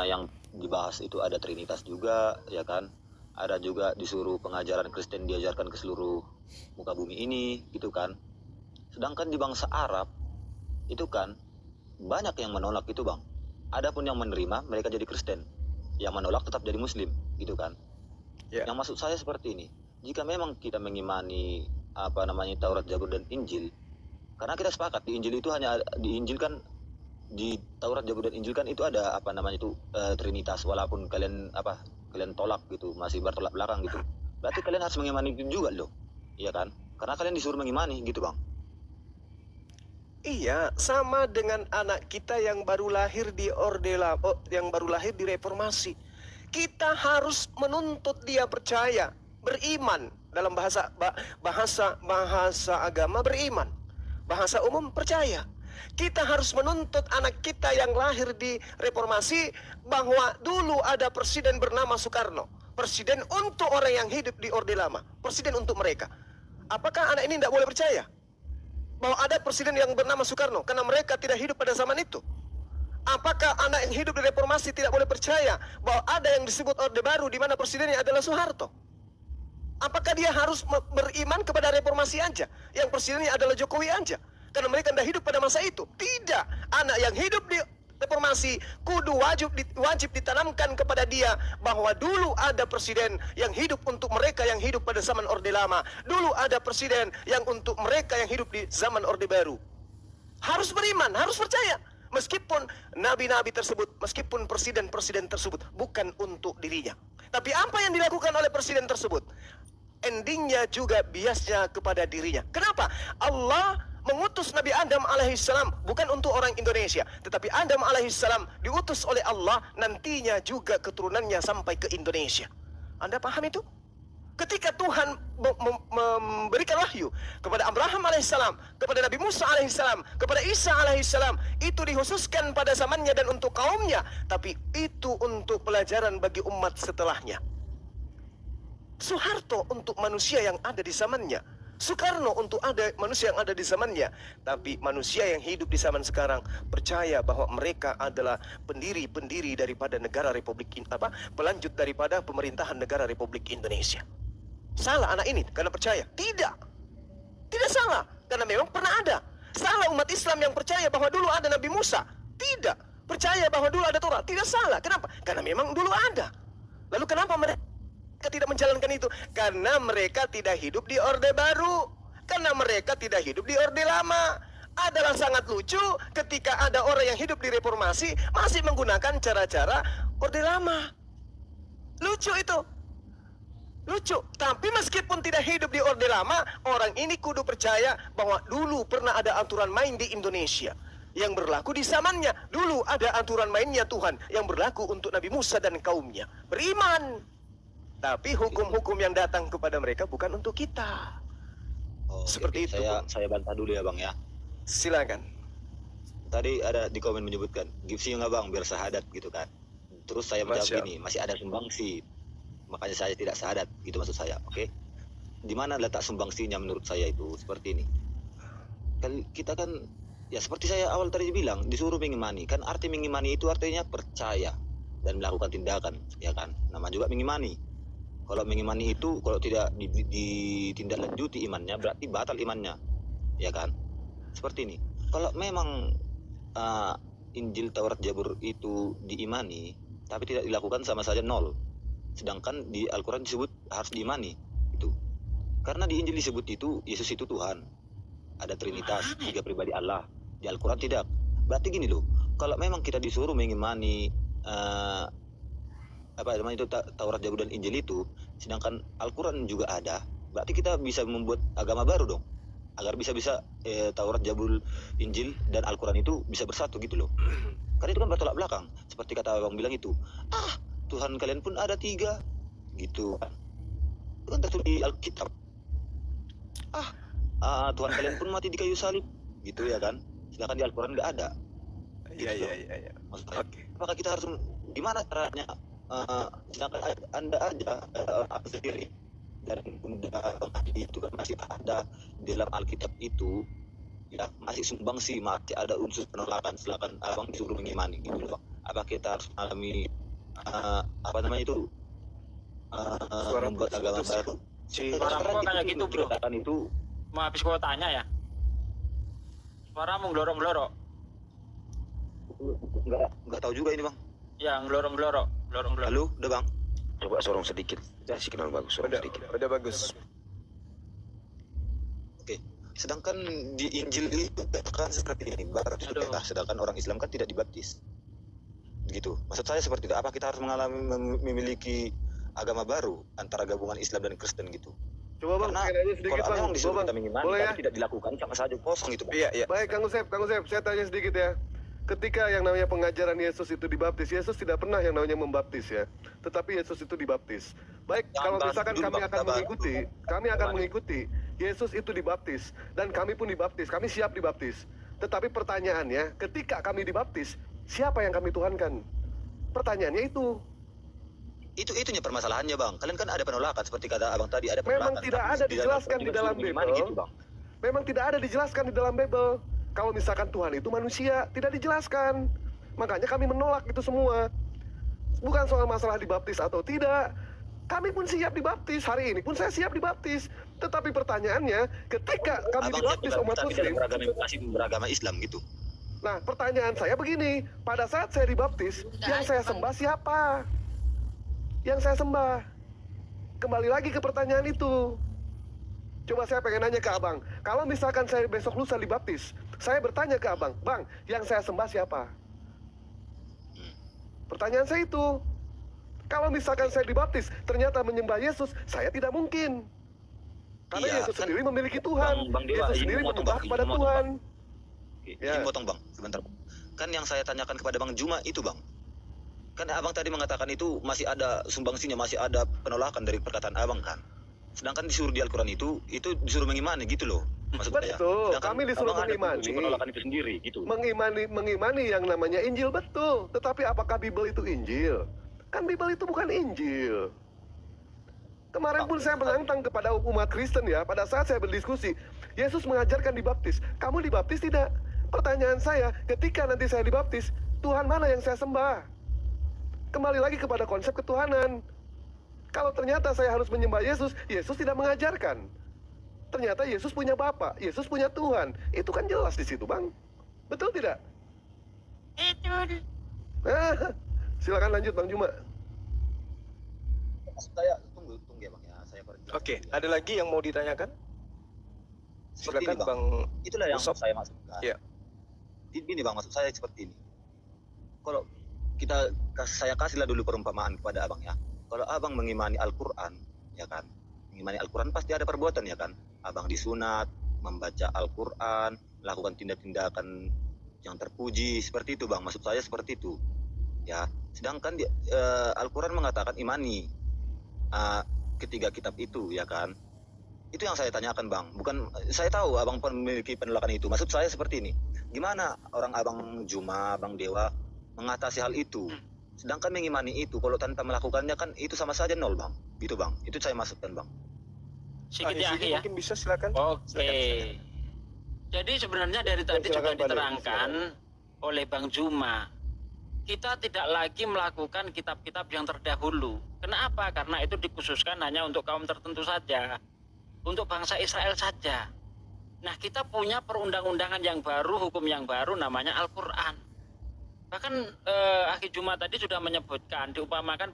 yang dibahas itu ada Trinitas juga, ya kan? Ada juga disuruh pengajaran Kristen diajarkan ke seluruh muka bumi ini, gitu kan? Sedangkan di bangsa Arab itu kan banyak yang menolak itu bang. Adapun yang menerima mereka jadi Kristen, yang menolak tetap jadi Muslim, gitu kan? Ya. Yang maksud saya seperti ini. Jika memang kita mengimani Taurat, Zabur dan Injil, karena kita sepakat di Injil itu di Taurat, Zabur dan Injil kan itu ada Trinitas, walaupun kalian tolak gitu, masih bertolak belakang gitu. Berarti kalian harus mengimani itu juga loh. Iya kan? Karena kalian disuruh mengimani gitu, Bang. Iya, sama dengan anak kita yang baru lahir di yang baru lahir di reformasi. Kita harus menuntut dia percaya, beriman. Dalam bahasa agama beriman. Bahasa umum percaya. Kita harus menuntut anak kita yang lahir di reformasi bahwa dulu ada presiden bernama Soekarno. Presiden untuk orang yang hidup di Orde Lama. Presiden untuk mereka. Apakah anak ini tidak boleh percaya bahwa ada presiden yang bernama Soekarno karena mereka tidak hidup pada zaman itu? Apakah anak yang hidup di reformasi tidak boleh percaya bahwa ada yang disebut Orde Baru di mana presidennya adalah Soeharto? Apakah dia harus beriman kepada reformasi aja, yang presidennya adalah Jokowi aja, karena mereka tidak hidup pada masa itu? Tidak. Anak yang hidup di reformasi kudu wajib ditanamkan kepada dia bahwa dulu ada presiden yang hidup untuk mereka yang hidup pada zaman Orde Lama. Dulu ada presiden yang untuk mereka yang hidup di zaman Orde Baru. Harus beriman, harus percaya. Meskipun nabi-nabi tersebut, meskipun presiden-presiden tersebut bukan untuk dirinya. Tapi apa yang dilakukan oleh presiden tersebut, endingnya juga biasnya kepada dirinya. Kenapa? Allah mengutus Nabi Adam alaihissalam bukan untuk orang Indonesia, tetapi Adam alaihissalam diutus oleh Allah nantinya juga keturunannya sampai ke Indonesia. Anda paham itu? Ketika Tuhan memberikan wahyu kepada Abraham alaihissalam, kepada Nabi Musa alaihissalam, kepada Isa alaihissalam, itu dikhususkan pada zamannya dan untuk kaumnya, tapi itu untuk pelajaran bagi umat setelahnya. Soeharto untuk manusia yang ada di zamannya, Soekarno untuk manusia yang ada di zamannya. Tapi manusia yang hidup di zaman sekarang percaya bahwa mereka adalah pendiri daripada negara Republik pelanjut daripada pemerintahan negara Republik Indonesia. Salah anak ini karena percaya? Tidak. Tidak salah, karena memang pernah ada. Salah umat Islam yang percaya bahwa dulu ada Nabi Musa? Tidak. Percaya bahwa dulu ada Torah? Tidak salah. Kenapa? Karena memang dulu ada. Lalu kenapa mereka tidak menjalankan itu? Karena mereka tidak hidup di Orde Baru. Karena mereka tidak hidup di Orde Lama. Adalah sangat lucu ketika ada orang yang hidup di reformasi masih menggunakan cara-cara Orde Lama. Lucu itu. Lucu. Tapi meskipun tidak hidup di Orde Lama, orang ini kudu percaya bahwa dulu pernah ada aturan main di Indonesia yang berlaku di zamannya. Dulu ada aturan mainnya Tuhan yang berlaku untuk Nabi Musa dan kaumnya. Beriman. Tapi hukum-hukum yang datang kepada mereka bukan untuk kita. Seperti itu. Saya bantah dulu ya Bang ya. Silakan. Tadi ada di komen menyebutkan gipsi nggak Bang biar syahadat gitu kan. Terus saya menjawab gini, masih ada sumbangsi. Makanya saya tidak syahadat, gitu maksud saya. Oke. Di mana letak sumbangsinya menurut saya itu seperti ini. Kita kan ya seperti saya awal tadi bilang, disuruh mengimani. Kan arti mengimani itu artinya percaya dan melakukan tindakan, ya kan? Nama juga mengimani. Kalau mengimani itu kalau tidak ditindaklanjuti imannya berarti batal imannya, ya kan? Seperti ini. Kalau memang Injil, Taurat, Zabur itu diimani tapi tidak dilakukan sama saja nol. Sedangkan di Al-Quran disebut harus diimani itu. Karena di Injil disebut itu Yesus itu Tuhan. Ada Trinitas, 3 pribadi Allah. Di Al-Quran tidak. Berarti gini loh, kalau memang kita disuruh mengimani Taurat, Zabur dan Injil itu, sedangkan Al-Quran juga ada, berarti kita bisa membuat agama baru dong. Agar bisa-bisa Taurat, Zabur, Injil dan Al-Quran itu bisa bersatu gitu loh. Karena itu kan bertolak belakang. Seperti kata Abang bilang itu, Tuhan kalian pun ada 3 gitu kan. kan tertulis di Alkitab. Tuhan kalian pun mati di kayu salib, gitu ya kan? Sedangkan di Al-Quran nggak ada. Iya. Maksudnya, Oke. apakah kita harus gimana caranya? Sedangkan Anda aja aku sendiri dan Bunda itu kan masih ada di dalam Alkitab itu, ya masih sumbang sih, masih ada unsur penolakan. Silakan abang disuruh mengimani gitu loh. Apa kita harus mengalami apa namanya itu membuat agama baru? Suaramu kayak gitu, bro. Dikatakan itu Mau habis kuotanya ya? Suaramu ngelorok-ngelorok. nggak tahu juga ini bang. Ya, ngelorok-ngelorok. Halo, udah bang? Coba sorong sedikit. Jadi signal bagus, sorong sedikit. Udah bagus. Oke. Sedangkan di Injil itu kan seperti ini, baru sedangkan orang Islam kan tidak dibaptis. Gitu. Maksud saya seperti itu. Apa kita harus memiliki agama baru antara gabungan Islam dan Kristen gitu? Coba bang, Karena tanya sedikit kalau bang. memang disuruh Coba, kita mengimani, boleh ya? tapi tidak dilakukan sama saja kosong itu bang. Iya. Baik, Kang Usep, saya tanya sedikit ya. Ketika yang namanya pengajaran Yesus itu dibaptis, Yesus tidak pernah yang namanya membaptis ya. Tetapi Yesus itu dibaptis. Baik, Jangan kalau bahas misalkan dulu, kami Bang. akan Kita bahas mengikuti, kami akan mengikuti Yesus itu dibaptis dan kami pun dibaptis, kami siap dibaptis. Tetapi pertanyaannya, ketika kami dibaptis, siapa yang kami tuhankan? Pertanyaannya itu. Itunya permasalahannya bang. Kalian kan ada penolakan seperti kata abang tadi, ada penolakan. Memang tidak tapi ada di dijelaskan Al-Quran di dalam disuruh mengimani Bible. gitu, bang. Memang tidak ada dijelaskan di dalam Bible. Kalau misalkan Tuhan itu manusia, tidak dijelaskan. Makanya kami menolak itu semua. Bukan soal masalah dibaptis atau tidak. Kami pun siap dibaptis. Hari ini pun saya siap dibaptis. Tetapi pertanyaannya, ketika kami Abang dibaptis umat tapi dalam Muslim, beragama Islam gitu. nah pertanyaan saya begini, pada saat saya dibaptis, yang saya sembah siapa? Yang saya sembah. Kembali lagi ke pertanyaan itu. Coba saya pengen nanya ke abang, kalau misalkan saya besok lusa dibaptis, saya bertanya ke abang, bang, yang saya sembah siapa? Pertanyaan saya itu. Kalau misalkan saya dibaptis, ternyata menyembah Yesus, saya tidak mungkin. Karena Iya, Yesus kan sendiri memiliki Tuhan. Bang Dewa, Yesus ini sendiri memotong, menyembah Bang, kepada ini memotong, Tuhan. Ini potong bang, sebentar bang. Kan yang saya tanyakan kepada Bang Juma itu bang. Kan abang tadi mengatakan itu masih ada sumbangsinya, masih ada penolakan dari perkataan abang kan. Sedangkan disuruh di Al-Quran itu disuruh mengimani gitu loh. Maksud saya. Betul, Sedangkan kami disuruh abang ada mengimani. unsur penolakan itu sendiri gitu. Mengimani yang namanya Injil, betul. Tetapi apakah Bible itu Injil? Kan Bible itu bukan Injil. Kemarin pun saya menantang kepada umat Kristen ya, pada saat saya berdiskusi, Yesus mengajarkan dibaptis. Kamu dibaptis tidak? Pertanyaan saya, ketika nanti saya dibaptis, Tuhan mana yang saya sembah? Kembali lagi kepada konsep ketuhanan. Kalau ternyata saya harus menyembah Yesus, Yesus tidak mengajarkan. Ternyata Yesus punya Bapa, Yesus punya Tuhan. Itu kan jelas di situ, Bang. Betul tidak? Itu. Silakan lanjut, Bang Juma. Saya tunggu ya bang ya, saya koreksi. Oke, ada lagi yang mau ditanyakan? Seperti Silakan ini, Bang. Itulah yang Usop. saya maksudkan. Iya. Ini bang, maksud saya seperti ini. Kalau saya kasihlah dulu perumpamaan kepada abang ya. Kalau abang mengimani Al-Quran, ya kan, mengimani Al-Quran pasti ada perbuatan ya kan. Abang disunat, membaca Al-Quran, melakukan tindak-tindakan yang terpuji, seperti itu bang. Maksud saya seperti itu. Ya, sedangkan Al-Quran mengatakan imani ketiga kitab itu, ya kan. Itu yang saya tanyakan bang. Bukan, saya tahu abang pun memiliki penolakan itu. Maksud saya seperti ini. Gimana orang abang Juma, Bang Dewa mengatasi hal itu? Sedangkan mengimani itu, kalau tanpa melakukannya kan itu sama saja nol bang. Gitu bang. Itu saya masukkan bang. Sedikit Di ya, sini Aki, ya. mungkin bisa silakan. Oke. Jadi sebenarnya dari tadi juga Silakan, Pak. diterangkan oleh Bang Juma, kita tidak lagi melakukan kitab-kitab yang terdahulu. Kenapa? Karena itu dikhususkan hanya untuk kaum tertentu saja, untuk bangsa Israel saja. Nah, kita punya perundang-undangan yang baru, hukum yang baru, namanya Al-Quran. Bahkan Aki Juma tadi sudah menyebutkan, diumpamakan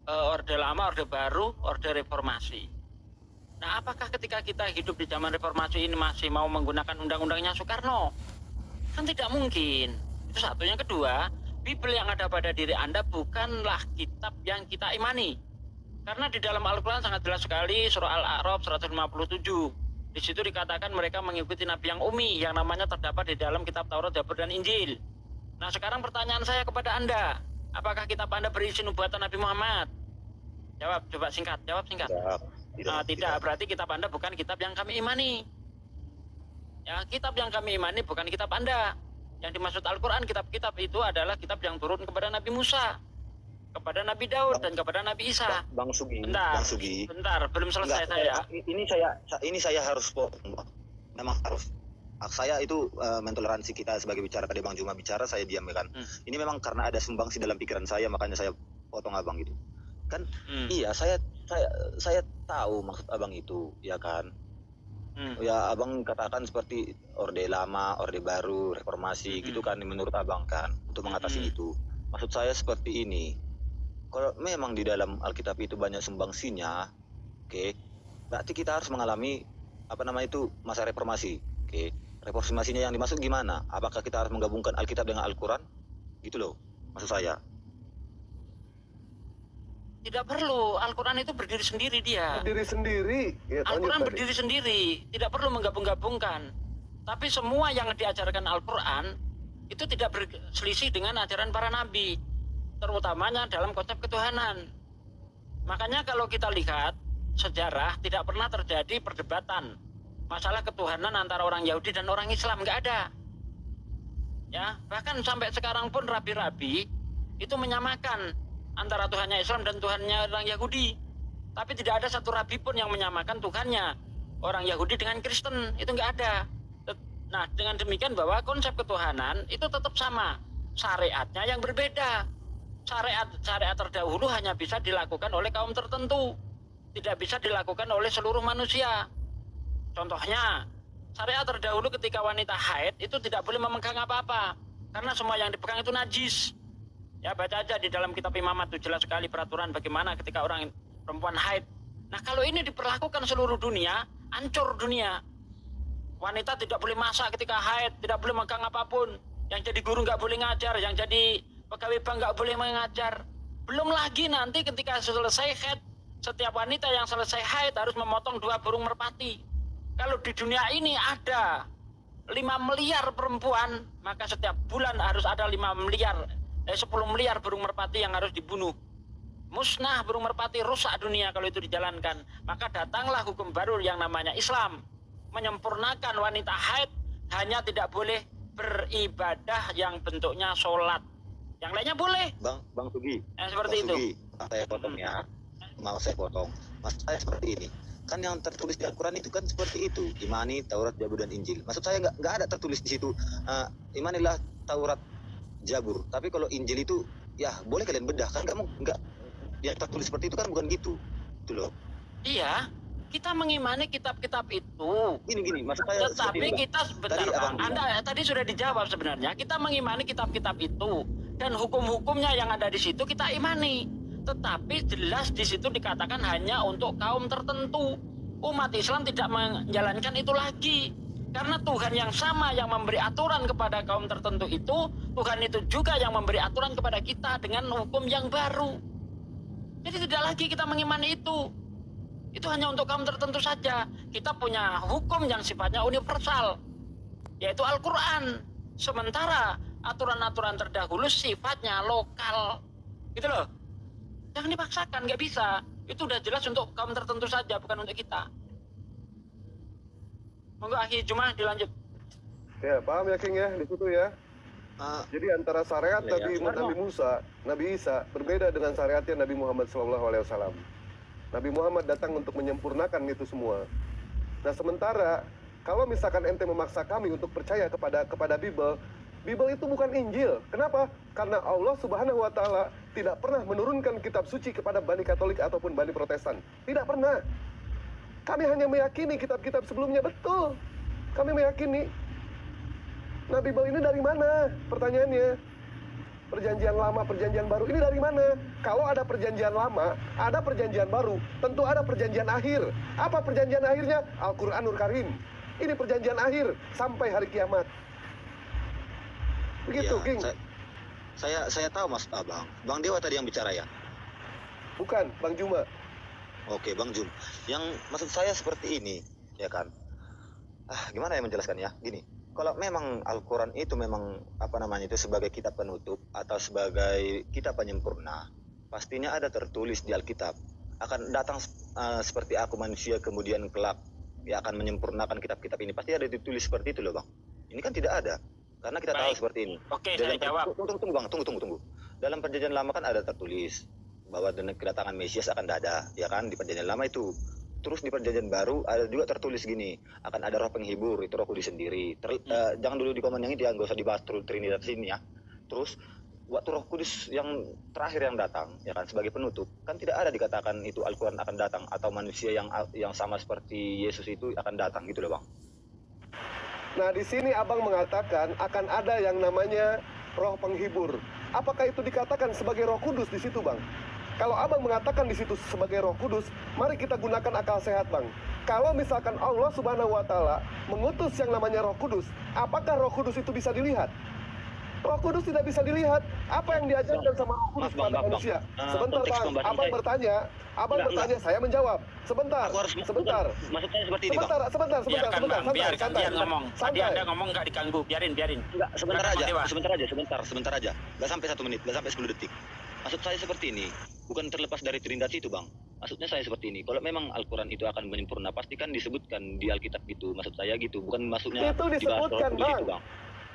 Orde Lama, Orde Baru, Orde Reformasi. Nah, apakah ketika kita hidup di zaman reformasi ini masih mau menggunakan undang-undangnya Soekarno? Kan tidak mungkin. Itu satu. Yang kedua, Bible yang ada pada diri Anda bukanlah kitab yang kita imani. Karena di dalam Al-Quran sangat jelas sekali, surah Al-A'raf 157. Di situ dikatakan mereka mengikuti Nabi yang umi, yang namanya terdapat di dalam kitab Taurat, Zabur, dan Injil. Nah, sekarang pertanyaan saya kepada Anda, apakah kitab Anda berisi nubuatan Nabi Muhammad? Jawab, coba singkat, jawab singkat. Tidak, berarti kitab Anda bukan kitab yang kami imani. Ya, kitab yang kami imani bukan kitab Anda. Yang dimaksud Al-Quran, kitab-kitab itu adalah kitab yang turun kepada Nabi Musa, kepada Nabi Daud, dan kepada Nabi Isa. Bang Sugi, Bentar, Bang Sugi. bentar, belum selesai saya. Ini saya harus potong, Bang. Memang harus. Saya itu mentoleransi kita sebagai bicara, tadi Bang Juma bicara, saya diam ya kan. Ini memang karena ada sumbangsi dalam pikiran saya, makanya saya potong abang gitu. Kan iya, saya tahu maksud abang itu, ya kan. Ya abang katakan seperti orde lama, orde baru, reformasi gitu kan, menurut abang kan, untuk mengatasi itu. Maksud saya seperti ini, kalau memang di dalam Alkitab itu banyak sumbangsinya, oke, berarti kita harus mengalami masa reformasi, oke. Reformasinya yang dimaksud gimana? Apakah kita harus menggabungkan Alkitab dengan Al-Quran? Gitu loh, maksud saya. Tidak perlu, Al-Quran itu berdiri sendiri dia. Berdiri sendiri. Ya, Al-Quran berdiri sendiri, tidak perlu menggabung-gabungkan. Tapi semua yang diajarkan Al-Quran itu tidak berselisih dengan ajaran para nabi, terutamanya dalam konsep ketuhanan. Makanya kalau kita lihat sejarah, tidak pernah terjadi perdebatan masalah ketuhanan antara orang Yahudi dan orang Islam, nggak ada. Ya, bahkan sampai sekarang pun rabi-rabi itu menyamakan antara Tuhannya Islam dan Tuhannya orang Yahudi. Tapi tidak ada satu rabi pun yang menyamakan Tuhannya orang Yahudi dengan Kristen, itu nggak ada. Nah, dengan demikian bahwa konsep ketuhanan itu tetap sama, syariatnya yang berbeda. Syariat terdahulu hanya bisa dilakukan oleh kaum tertentu, tidak bisa dilakukan oleh seluruh manusia. Contohnya, syariat terdahulu ketika wanita haid itu tidak boleh memegang apa-apa, karena semua yang dipegang itu najis. Ya, baca aja di dalam kitab Imamat itu jelas sekali peraturan bagaimana ketika orang perempuan haid. Nah, kalau ini diperlakukan seluruh dunia, hancur dunia. Wanita tidak boleh masak ketika haid, tidak boleh megang apapun. Yang jadi guru nggak boleh ngajar, yang jadi pegawai bank nggak boleh mengajar. Belum lagi nanti ketika selesai haid, setiap wanita yang selesai haid harus memotong 2 burung merpati. Kalau di dunia ini ada 5 miliar perempuan, maka setiap bulan harus ada 10 miliar burung merpati yang harus dibunuh. Musnah burung merpati, rusak dunia kalau itu dijalankan. Maka datanglah hukum baru yang namanya Islam, menyempurnakan wanita haid hanya tidak boleh beribadah yang bentuknya sholat. Yang lainnya boleh. Bang Sugi. Seperti Bang itu. Sugi, saya potong ya. Mau saya potong. Maksud saya seperti ini. Kan yang tertulis di Al-Quran itu kan seperti itu. Imani, Taurat, Zabur, dan Injil. Maksud saya nggak ada tertulis di situ. Imanilah Taurat, Zabur. Tapi kalau Injil itu, ya boleh kalian bedah. Kan kamu nggak, yang tertulis seperti itu kan bukan gitu. Itu loh. Iya, kita mengimani kitab-kitab itu. Gini, maksud saya Tetapi ini, kita sebentar, Bang. Anda tadi sudah dijawab sebenarnya. Kita mengimani kitab-kitab itu dan hukum-hukumnya yang ada di situ kita imani. Tetapi jelas di situ dikatakan hanya untuk kaum tertentu. Umat Islam tidak menjalankan itu lagi. Karena Tuhan yang sama yang memberi aturan kepada kaum tertentu itu, Tuhan itu juga yang memberi aturan kepada kita dengan hukum yang baru. Jadi tidak lagi kita mengimani itu. Itu hanya untuk kaum tertentu saja. Kita punya hukum yang sifatnya universal, yaitu Al-Quran. Sementara aturan-aturan terdahulu sifatnya lokal. Gitu loh. Jangan dipaksakan, nggak bisa. Itu udah jelas untuk kaum tertentu saja, bukan untuk kita. Monggo Akhi Juma dilanjut. Ya, paham ya King ya, di situ ya. Jadi antara syariat Nabi Musa, Nabi Isa berbeda dengan syariatnya Nabi Muhammad SAW. Nabi Muhammad datang untuk menyempurnakan itu semua. Nah, sementara kalau misalkan ente memaksa kami untuk percaya kepada Bible itu bukan Injil. Kenapa? Karena Allah Subhanahu wa Ta'ala tidak pernah menurunkan kitab suci kepada Bani Katolik ataupun Bani Protestan. Tidak pernah. Kami hanya meyakini kitab-kitab sebelumnya, betul. Kami meyakini. Nah, Bible ini dari mana? Pertanyaannya. Perjanjian lama, perjanjian baru. Ini dari mana? Kalau ada perjanjian lama, ada perjanjian baru. Tentu ada perjanjian akhir. Apa perjanjian akhirnya? Al-Quranul Karim. Ini perjanjian akhir sampai hari kiamat. Begitu, ya, King. Saya tahu Mas Abang. Bang Dewa tadi yang bicara ya? Bukan, Bang Juma. Oke, Bang Jum. Yang maksud saya seperti ini, ya kan? Gimana ya menjelaskannya? Gini, kalau memang Al-Quran itu memang itu sebagai kitab penutup atau sebagai kitab penyempurna, pastinya ada tertulis di Alkitab. akan datang seperti aku manusia kemudian kelak ya akan menyempurnakan kitab-kitab ini. Pasti ada ditulis seperti itu loh Bang. Ini kan tidak ada. Karena kita tahu Baik. seperti ini. Oke, saya jawab. Tunggu Bang, tunggu. Dalam perjanjian lama kan ada tertulis bahwa kedatangan Mesias akan ada, ya kan, di perjanjian lama itu. Terus di perjanjian baru ada juga tertulis gini, akan ada roh penghibur, itu Roh Kudus sendiri. Jangan dulu di komen yang itu ya, nggak usah dibahas Trinitas ini ya. Terus waktu Roh Kudus yang terakhir yang datang, ya kan, sebagai penutup, kan tidak ada dikatakan itu Al-Quran akan datang atau manusia yang sama seperti Yesus itu akan datang gitu loh Bang. Nah, di sini Abang mengatakan akan ada yang namanya roh penghibur. Apakah itu dikatakan sebagai Roh Kudus di situ, Bang? Kalau Abang mengatakan di situ sebagai Roh Kudus, mari kita gunakan akal sehat, Bang. Kalau misalkan Allah Subhanahu wa taala mengutus yang namanya Roh Kudus, apakah Roh Kudus itu bisa dilihat? Roh Kudus tidak bisa dilihat. Apa yang diajarkan sama Roh Kudus kepada manusia? Sebentar, Bang. Abang bertanya, saya menjawab. Sebentar. Maksud saya seperti ini, Bang. Sebentar. Biarkan Bang, biarkan Santai. dia ngomong. Tadi Santai. Anda ngomong nggak diganggu, biarin. Enggak, sebentar aja. Enggak sampai 1 menit, enggak sampai 10 detik. Maksud saya seperti ini, bukan terlepas dari Trinitas itu, Bang. Maksudnya saya seperti ini. Kalau memang Al-Quran itu akan menyempurna, pasti kan disebutkan di Alkitab gitu. Maksud saya gitu, bukan maksudnya itu disebutkan, Bang. Itu, Bang.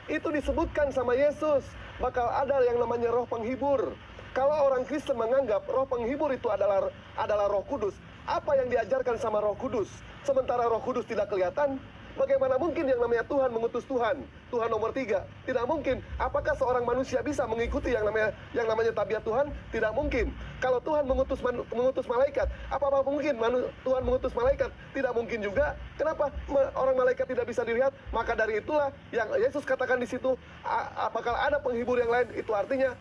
Itu disebutkan sama Yesus. Bakal ada yang namanya roh penghibur. Kalau orang Kristen menganggap roh penghibur itu adalah Roh Kudus, apa yang diajarkan sama Roh Kudus? Sementara Roh Kudus tidak kelihatan, bagaimana mungkin yang namanya Tuhan mengutus Tuhan? Tuhan nomor 3. Tidak mungkin. Apakah seorang manusia bisa mengikuti yang namanya tabiat Tuhan? Tidak mungkin. Kalau Tuhan mengutus malaikat, apa mungkin Tuhan mengutus malaikat? Tidak mungkin juga. Kenapa orang malaikat tidak bisa dilihat? Maka dari itulah yang Yesus katakan di situ, apakah ada penghibur yang lain? Itu artinya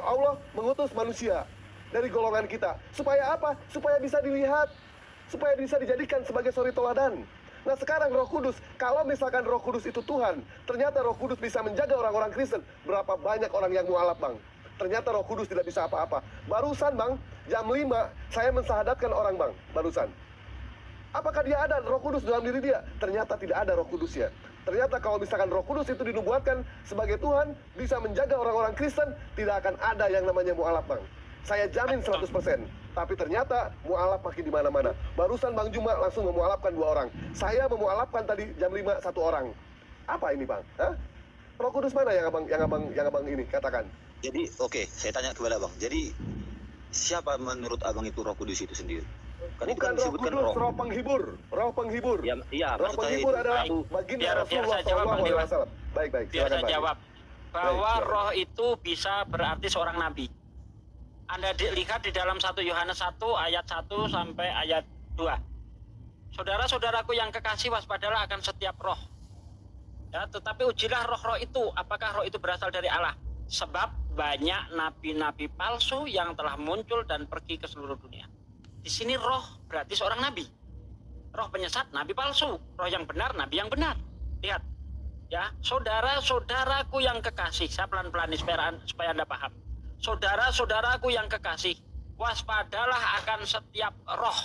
Allah mengutus manusia dari golongan kita. Supaya apa? Supaya bisa dilihat. Supaya bisa dijadikan sebagai suri teladan. Nah sekarang Roh Kudus, kalau misalkan Roh Kudus itu Tuhan, ternyata Roh Kudus bisa menjaga orang-orang Kristen. Berapa banyak orang yang mualaf, Bang? Ternyata Roh Kudus tidak bisa apa-apa. Barusan, Bang, jam 5 saya mensahadatkan orang, Bang, barusan. Apakah dia ada Roh Kudus dalam diri dia? Ternyata tidak ada Roh Kudusnya. Ternyata kalau misalkan Roh Kudus itu dinubuatkan sebagai Tuhan, bisa menjaga orang-orang Kristen, tidak akan ada yang namanya mualaf, Bang. Saya jamin 100%. Tapi ternyata mualaf makin di mana-mana. Barusan Bang Juma langsung memualafkan 2 orang. Saya memualafkan tadi jam 5 1 orang. Apa ini, Bang? Hah? Roh Kudus mana yang abang ini katakan? Jadi oke, saya tanya kepada Bang. Jadi siapa menurut Abang itu Roh Kudus itu sendiri? Kan itu Bukan kan Roh disebutkan Kudus, Roh penghibur. Roh penghibur. Iya, Roh maksud saya penghibur itu. adalah Baik. baginda Biar Rasulullah saya jawab, Bang Dewa. SAW. Baik. Biar Silakan, saya Bang. jawab. Bahwa Baik, roh itu bisa berarti seorang nabi. Anda lihat di dalam 1 Yohanes 1 ayat 1 sampai ayat 2. Saudara-saudaraku yang kekasih, waspadalah akan setiap roh. Ya, tetapi ujilah roh-roh itu, apakah roh itu berasal dari Allah? Sebab banyak nabi-nabi palsu yang telah muncul dan pergi ke seluruh dunia. Di sini roh berarti seorang nabi. Roh penyesat, nabi palsu. Roh yang benar, nabi yang benar. Lihat. Ya, saudara-saudaraku yang kekasih, saya pelan-pelan supaya Anda paham. Saudara-saudaraku yang kekasih, waspadalah akan setiap roh.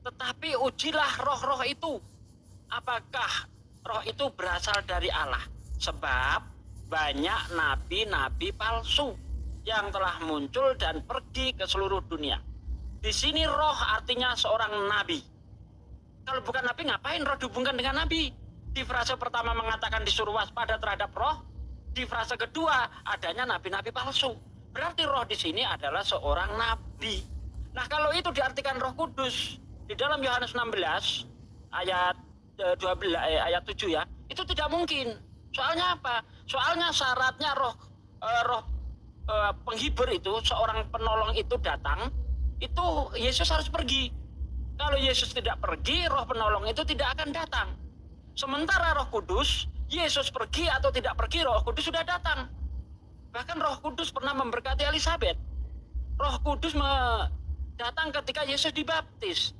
Tetapi ujilah roh-roh itu. Apakah roh itu berasal dari Allah? Sebab banyak nabi-nabi palsu yang telah muncul dan pergi ke seluruh dunia. Di sini roh artinya seorang nabi. Kalau bukan nabi, ngapain roh dihubungkan dengan nabi? Di frase pertama mengatakan disuruh waspada terhadap roh. Di frase kedua adanya nabi-nabi palsu. Berarti roh di sini adalah seorang nabi. Nah, kalau itu diartikan Roh Kudus di dalam Yohanes 16 ayat 7 ya, itu tidak mungkin. Soalnya apa? Soalnya syaratnya roh penghibur itu, seorang penolong itu datang, itu Yesus harus pergi. Kalau Yesus tidak pergi, roh penolong itu tidak akan datang. Sementara Roh Kudus, Yesus pergi atau tidak pergi, Roh Kudus sudah datang. Bahkan Roh Kudus pernah memberkati Elizabeth. Roh Kudus datang ketika Yesus dibaptis.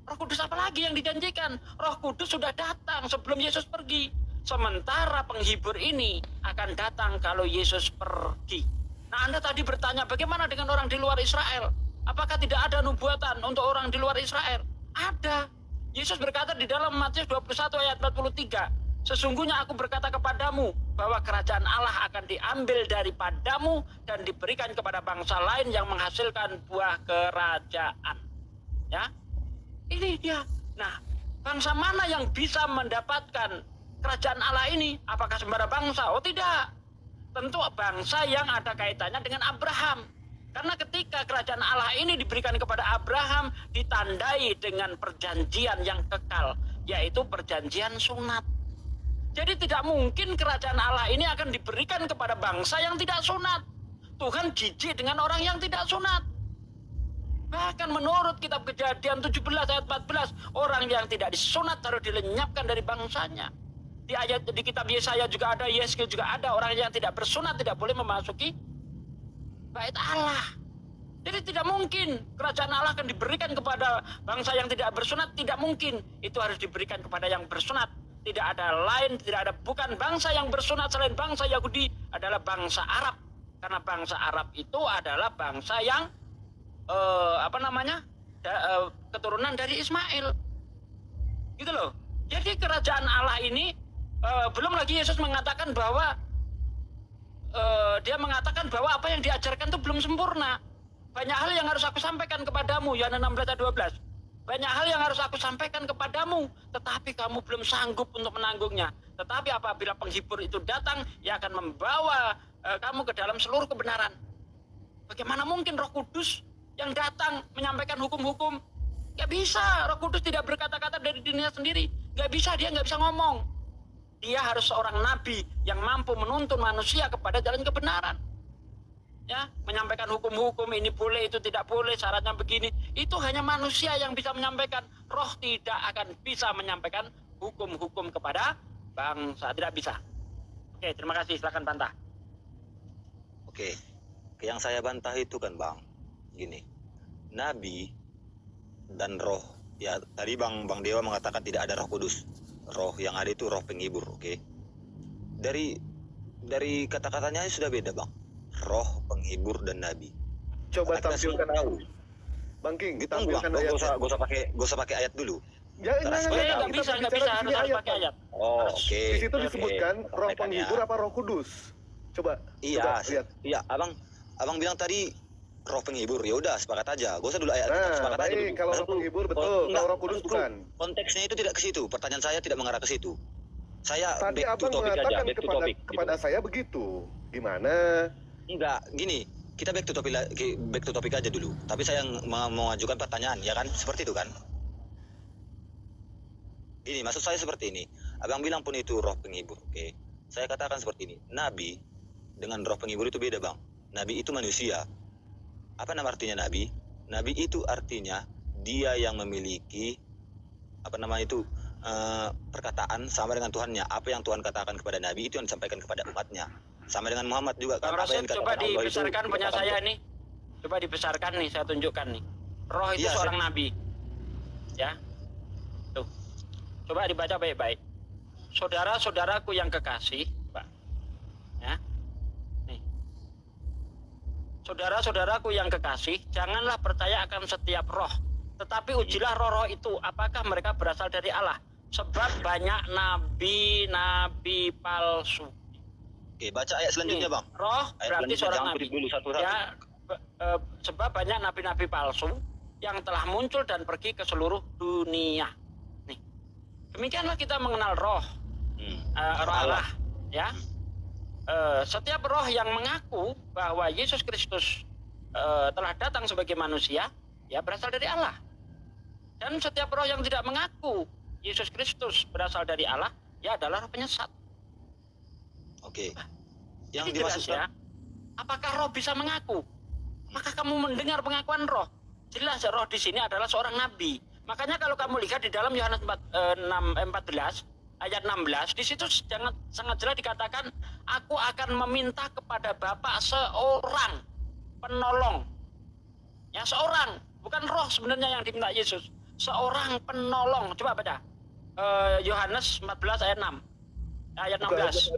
Roh Kudus apa lagi yang dijanjikan? Roh Kudus sudah datang sebelum Yesus pergi. Sementara penghibur ini akan datang kalau Yesus pergi. Nah, Anda tadi bertanya bagaimana dengan orang di luar Israel? Apakah tidak ada nubuatan untuk orang di luar Israel? Ada. Yesus berkata di dalam Matius 21 ayat 43, Sesungguhnya aku berkata kepadamu bahwa kerajaan Allah akan diambil daripadamu dan diberikan kepada bangsa lain yang menghasilkan buah kerajaan. Ya, ini dia. Nah, bangsa mana yang bisa mendapatkan kerajaan Allah ini? Apakah sembarang bangsa? Oh tidak. Tentu bangsa yang ada kaitannya dengan Abraham. Karena ketika kerajaan Allah ini diberikan kepada Abraham, ditandai dengan perjanjian yang kekal, yaitu perjanjian sunat. Jadi tidak mungkin kerajaan Allah ini akan diberikan kepada bangsa yang tidak sunat. Tuhan jijik dengan orang yang tidak sunat. Bahkan menurut kitab Kejadian 17 ayat 14, orang yang tidak disunat harus dilenyapkan dari bangsanya. Di kitab Yesaya juga ada, Yeskel juga ada, orang yang tidak bersunat tidak boleh memasuki bait Allah. Jadi tidak mungkin kerajaan Allah akan diberikan kepada bangsa yang tidak bersunat, tidak mungkin. Itu harus diberikan kepada yang bersunat. Tidak ada lain, tidak ada, bukan bangsa yang bersunat selain bangsa Yahudi adalah bangsa Arab. Karena bangsa Arab itu adalah bangsa yang keturunan dari Ismail. Gitu loh. Jadi kerajaan Allah ini belum lagi Yesus mengatakan bahwa dia mengatakan bahwa apa yang diajarkan itu belum sempurna. Banyak hal yang harus aku sampaikan kepadamu, Yohanes 16 ayat 12. Banyak hal yang harus aku sampaikan kepadamu, tetapi kamu belum sanggup untuk menanggungnya. Tetapi apabila penghibur itu datang, ia akan membawa kamu ke dalam seluruh kebenaran. Bagaimana mungkin Roh Kudus yang datang menyampaikan hukum-hukum? Gak bisa, Roh Kudus tidak berkata-kata dari dirinya sendiri. Gak bisa, dia gak bisa ngomong. Dia harus seorang nabi yang mampu menuntun manusia kepada jalan kebenaran. Ya, menyampaikan hukum-hukum, ini boleh, itu tidak boleh, syaratnya begini. Itu hanya manusia yang bisa menyampaikan. Roh tidak akan bisa menyampaikan hukum-hukum kepada bangsa, tidak bisa. Oke, terima kasih, silakan bantah. Oke, yang saya bantah itu kan Bang, gini, Nabi dan Roh, ya tadi Bang Dewa mengatakan tidak ada Roh Kudus. Roh yang ada itu Roh penghibur, oke. Dari kata-katanya sudah beda Bang. Roh penghibur dan Nabi. Coba Karena kita tampilkan tahu. Bang King, Gitu tampilkan Bang, ayatnya. gak usah pakai ayat dulu. Ya, Nggak bisa, harus pakai ayat. Oh, oke. Di situ disebutkan Oke, Roh sampaikan penghibur ya. apa Roh Kudus? Coba Iya, lihat. iya. Abang bilang tadi Roh penghibur. Ya udah, sepakat aja. Gak usah dulu ayat. Nah, sepakat aja baik, dulu. kalau Roh penghibur betul, enggak, kalau Roh Kudus justru bukan. Konteksnya itu tidak ke situ. Pertanyaan saya tidak mengarah ke situ. Saya Tadi back to abang topic aja, mengatakan back to kepada topic. kepada gitu. saya begitu. Gimana? Enggak, gini. Kita back to topic aja dulu. Tapi saya mau mengajukan pertanyaan, ya kan? Seperti itu kan? Ini maksud saya seperti ini. Abang bilang pun itu roh penghibur, oke? Saya katakan seperti ini. Nabi dengan roh penghibur itu beda, Bang. Nabi itu manusia. Apa nama artinya nabi? Nabi itu artinya dia yang memiliki perkataan sama dengan Tuhannya. Apa yang Tuhan katakan kepada Nabi itu yang disampaikan kepada umatnya. Sama dengan Muhammad juga kan. Bang Apa yang Rasid, dikatakan coba Allah itu dibesarkan punya dikatakan saya nih. Coba dibesarkan nih, saya tunjukkan nih. Roh itu Iya, seorang nabi. Ya. Tuh. Coba dibaca baik-baik. Saudara-saudaraku yang kekasih, Pak. Ya. Nih. Saudara-saudaraku yang kekasih, janganlah percaya akan setiap roh, tetapi ujilah roh-roh itu apakah mereka berasal dari Allah. Sebab banyak nabi-nabi palsu. Oke, baca ayat selanjutnya, Bang. Roh Ayat berarti selanjutnya, seorang jangan nabi. kutip dulu satu-satu. Ya, sebab banyak nabi-nabi palsu yang telah muncul dan pergi ke seluruh dunia. Nih, demikianlah kita mengenal roh, roh Allah. Ya, setiap roh yang mengaku bahwa Yesus Kristus telah datang sebagai manusia, ya berasal dari Allah. Dan setiap roh yang tidak mengaku Yesus Kristus berasal dari Allah, ya adalah roh penyesat. Oke. Yang Jadi jelas dimaksudkan ya, apakah roh bisa mengaku? Maka kamu mendengar pengakuan roh. Jelas roh di sini adalah seorang nabi. Makanya kalau kamu lihat di dalam Yohanes 14 ayat 16, di situ sangat jelas dikatakan, aku akan meminta kepada Bapa seorang penolong. Ya, seorang, bukan roh sebenarnya yang diminta Yesus. Seorang penolong. Coba baca. Yohanes 14 ayat 6. Ayat 16.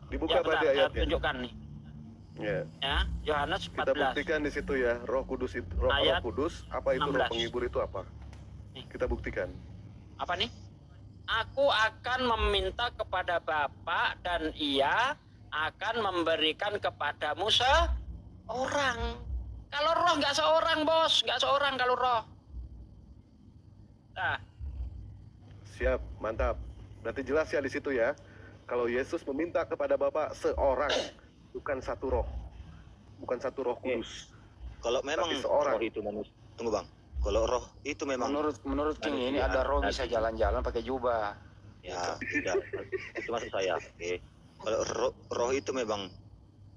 Dibuka Ya, pada bentar, saya ayatnya. tunjukkan nih. Ya. Yohanes 14. Kita buktikan di situ ya, Roh Kudus itu, Roh Ayat Kudus, apa itu Roh 16. penghibur itu apa? Nih. Kita buktikan. Apa nih? Aku akan meminta kepada Bapa dan Ia akan memberikan kepadamu seorang. Kalau roh nggak seorang, bos, nggak seorang kalau roh. Nah, Siap, mantap. Berarti jelas ya di situ ya. Kalau Yesus meminta kepada Bapa seorang, bukan satu roh. Bukan satu roh kudus. Kalau memang Tapi seorang. roh itu manusia, tunggu bang. Kalau roh itu memang Menurut King ini manusia, ada roh nabi. bisa jalan-jalan pakai jubah. Ya, tidak. Itu maksud saya. Oke. Kalau roh itu memang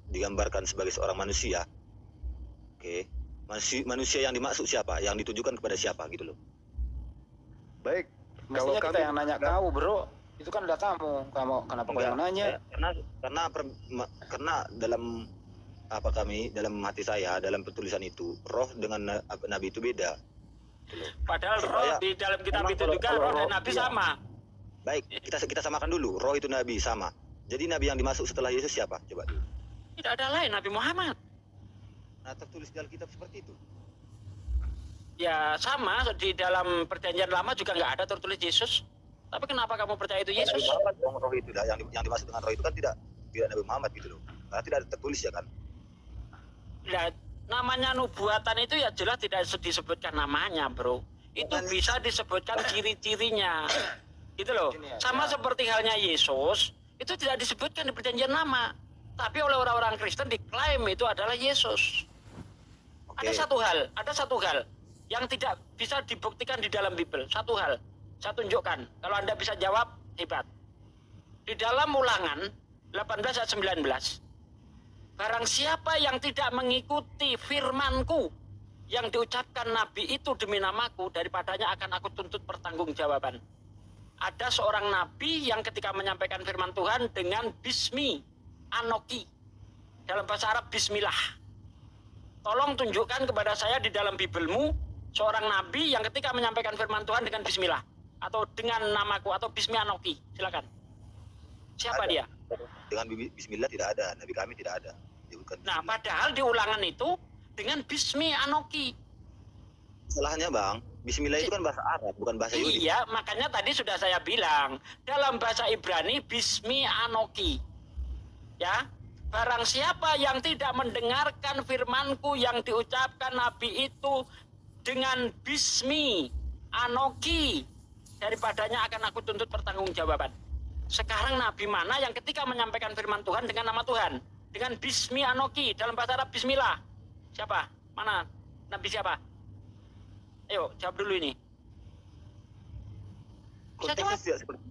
digambarkan sebagai seorang manusia. Oke. Manusia yang dimaksud siapa? Yang ditujukan kepada siapa gitu loh. Baik. Mestinya kita yang nanya kau, bro. Itu kan udah kamu. Kenapa kau yang nanya? Karena dalam dalam hati saya, dalam pertulisan itu, roh dengan nabi itu beda. padahal roh di dalam kitab Emang itu kalau- juga kalau roh dan roh, nabi iya. sama. Baik, kita samakan dulu. Roh itu nabi sama. Jadi nabi yang dimaksud setelah Yesus siapa? Coba dulu. Tidak ada lain Nabi Muhammad. Nah, tertulis di Alkitab seperti itu. Ya sama di dalam perjanjian lama juga nggak ada tertulis Yesus. Tapi kenapa kamu percaya itu Yesus? Nabi Muhammad dong, roh itu dah. Yang dimaksud dengan roh itu kan tidak Nabi Muhammad gitu loh. Karena tidak ada tertulis ya kan. Nah, namanya nubuatan itu ya jelas tidak disebutkan namanya, bro. Itu Bukan. bisa disebutkan ciri-cirinya. Gitu loh. Gini ya, Sama ya. seperti halnya Yesus, itu tidak disebutkan di perjanjian lama. Tapi oleh orang-orang Kristen diklaim itu adalah Yesus. Oke. Ada satu hal yang tidak bisa dibuktikan di dalam Bible. Satu hal, saya tunjukkan. Kalau Anda bisa jawab, hebat. Di dalam Ulangan 18 ayat 19, barang siapa yang tidak mengikuti firmanku yang diucapkan Nabi itu demi namaku, daripadanya akan aku tuntut pertanggungjawaban. Ada seorang Nabi yang ketika menyampaikan firman Tuhan dengan Bismi, Anoki. Dalam bahasa Arab, Bismillah. Tolong tunjukkan kepada saya di dalam Biblemu seorang nabi yang ketika menyampaikan firman Tuhan dengan bismillah atau dengan namaku atau bismi anoki. Silakan. Siapa Ada. dia? Dengan bismillah tidak ada, nabi kami tidak ada. Dia bukan Nah, bismillah. padahal di Ulangan itu dengan bismi anoki. Salahnya bang, bismillah itu kan bahasa Arab, bukan bahasa Yahudi. Iya, makanya tadi sudah saya bilang dalam bahasa Ibrani bismi anoki. Ya, barang siapa yang tidak mendengarkan firmanku yang diucapkan nabi itu dengan bismi anoki, daripadanya akan aku tuntut pertanggungjawaban. Sekarang nabi mana yang ketika menyampaikan firman Tuhan dengan nama Tuhan, dengan bismi anoki, dalam bahasa Arab bismillah? Siapa? Mana? Nabi siapa? Ayo, jawab dulu ini. Bisa Konteksnya jawab? tidak seperti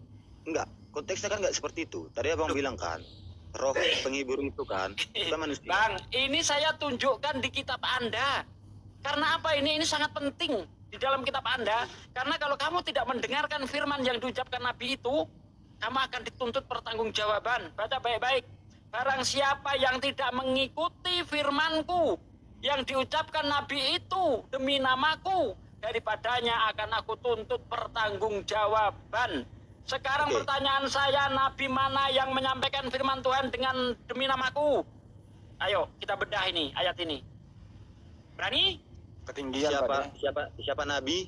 enggak, konteksnya kan enggak seperti itu. Tadi abang bilang kan, roh penghibur itu kan bukan manusia. Bang, ini saya tunjukkan di kitab Anda. Karena apa ini? Ini sangat penting di dalam kitab Anda. Karena kalau kamu tidak mendengarkan firman yang diucapkan Nabi itu, kamu akan dituntut pertanggungjawaban. Baca baik-baik. Barang siapa yang tidak mengikuti firmanku yang diucapkan Nabi itu demi namaku, daripadanya akan aku tuntut pertanggungjawaban. Sekarang Oke. pertanyaan saya, Nabi mana yang menyampaikan firman Tuhan dengan demi namaku? Ayo, kita bedah ini, ayat ini. Berani? Ketinggian Pak. Siapa nabi?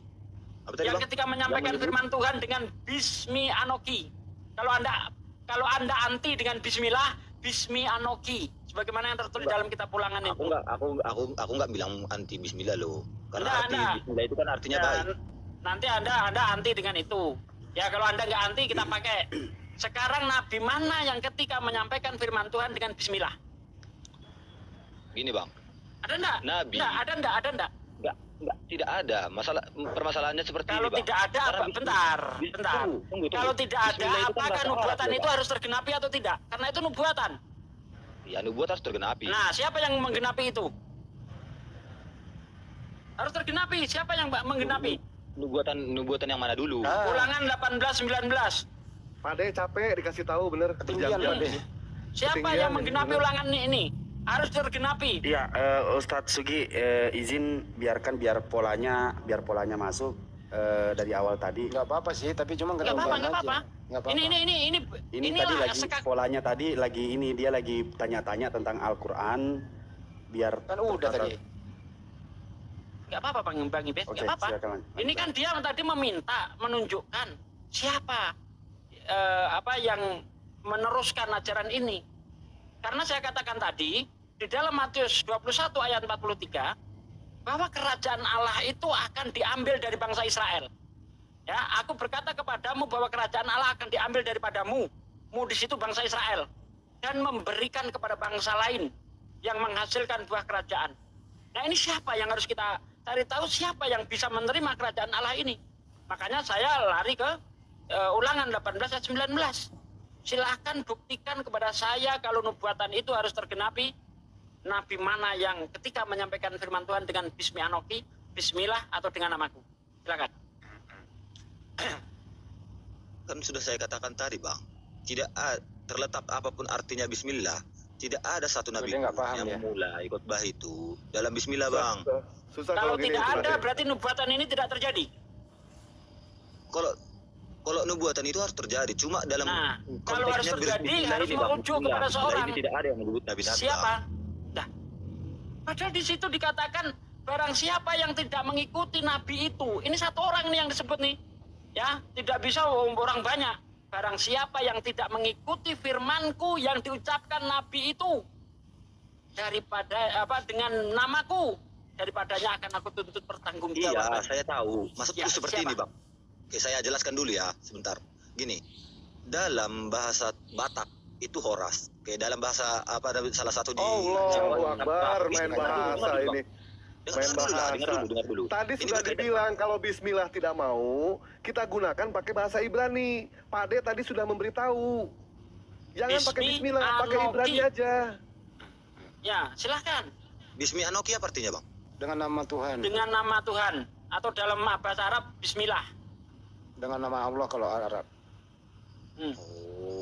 Apa tadi Yang bang? ketika menyampaikan Yang firman Tuhan dengan Bismi Anoki. Kalau anda anti dengan Bismillah, Bismi Anoki. Sebagaimana yang tertulis dalam kitab Ulangan itu. Aku enggak bilang anti bismillah loh. Karena Anda- arti Anda. bismillah itu kan artinya baik. Dan nanti anda anti dengan itu. Ya kalau anda nggak anti kita pakai. Sekarang Nabi mana yang ketika menyampaikan firman Tuhan dengan Bismillah? Gini bang, Ada enggak? Nabi. Ada enggak? enggak tidak ada. Permasalahannya seperti Kalau ini bang. tidak ada Karena apa? Bentar. Tunggu. Kalau tidak ada, Bismillah itu kan apakah bahasa nubuatan Arab, itu Bang. harus tergenapi atau tidak? Karena itu nubuatan. Ya nubuat harus tergenapi. Nah, siapa yang menggenapi itu? Harus tergenapi. Siapa yang menggenapi? Nubuatan yang mana dulu? Nah, Ulangan 18:19. Pade capek dikasih tahu bener. ketinggian Berjam-jam. Pak De. Siapa Ketinggian yang ini, menggenapi bener. ulangan ini? Harus tergenapi. Iya, Ustadz Sugi izin biar polanya masuk dari awal tadi. Nggak apa-apa sih, tapi cuma Nggak apa-apa, nggak apa-apa. Nggak apa-apa. Ini Ini tadi lagi polanya tadi lagi dia lagi tanya-tanya tentang Al-Qur'an biar Kan udah tadi. Nggak apa-apa Bang Ibes, Oke, nggak apa-apa. silakan. Ini kan dia tadi meminta menunjukkan siapa yang meneruskan ajaran ini. Karena saya katakan tadi di dalam Matius 21 ayat 43 bahwa kerajaan Allah itu akan diambil dari bangsa Israel. Ya, aku berkata kepadamu bahwa kerajaan Allah akan diambil daripadamu. Mu di situ bangsa Israel, dan memberikan kepada bangsa lain yang menghasilkan buah kerajaan. Nah, ini siapa yang harus kita cari tahu, siapa yang bisa menerima kerajaan Allah ini. Makanya saya lari ke Ulangan 18 ayat 19. Silahkan buktikan kepada saya kalau nubuatan itu harus tergenapi. Nabi mana yang ketika menyampaikan firman Tuhan dengan Bismi Anoki, Bismillah, atau dengan namaku? Silakan. Kan sudah saya katakan tadi, Bang. Tidak terletak apapun artinya Bismillah, tidak ada satu nabi Dia nggak paham, yang ya. memulai khotbah itu dalam Bismillah, Bang. Susah Kalau gini, tidak ada, Raden. berarti nubuatan ini tidak terjadi. Kalau nubuatan itu harus terjadi, cuma dalam Nah, kalau harus konteksnya terjadi, Bismillah harus ini, Bang. merujuk Bismillah. kepada Bismillah seorang. ini tidak ada yang menyebut nabi-nabi, Siapa? Bang. Nah, padahal di situ dikatakan barang siapa yang tidak mengikuti nabi itu, ini satu orang nih yang disebut nih, ya, tidak bisa orang banyak. Barang siapa yang tidak mengikuti firmanku yang diucapkan nabi itu daripada dengan namaku, daripadanya akan aku tuntut pertanggungjawaban. Iya, saya tahu. Maksudku Ya, seperti siapa? ini, Bang. Oke, saya jelaskan dulu ya, sebentar. Gini, dalam bahasa Batak itu horas. Oke, dalam bahasa salah satu di Allahu Akbar, main Dengar dulu, bahasa Bang. ini. Dengar dulu. Tadi Ini sudah berkaitan- dibilang kalau Bismillah tidak mau, kita gunakan pakai bahasa Ibrani. Pak De tadi sudah memberitahu. Jangan pakai Bismi Bismillah, pakai Anoki. Ibrani aja. Ya, silahkan. Bismi Anoki apa artinya, Bang? Dengan nama Tuhan, Dengan nama Tuhan, atau dalam bahasa Arab Bismillah. dengan nama Allah kalau Arab.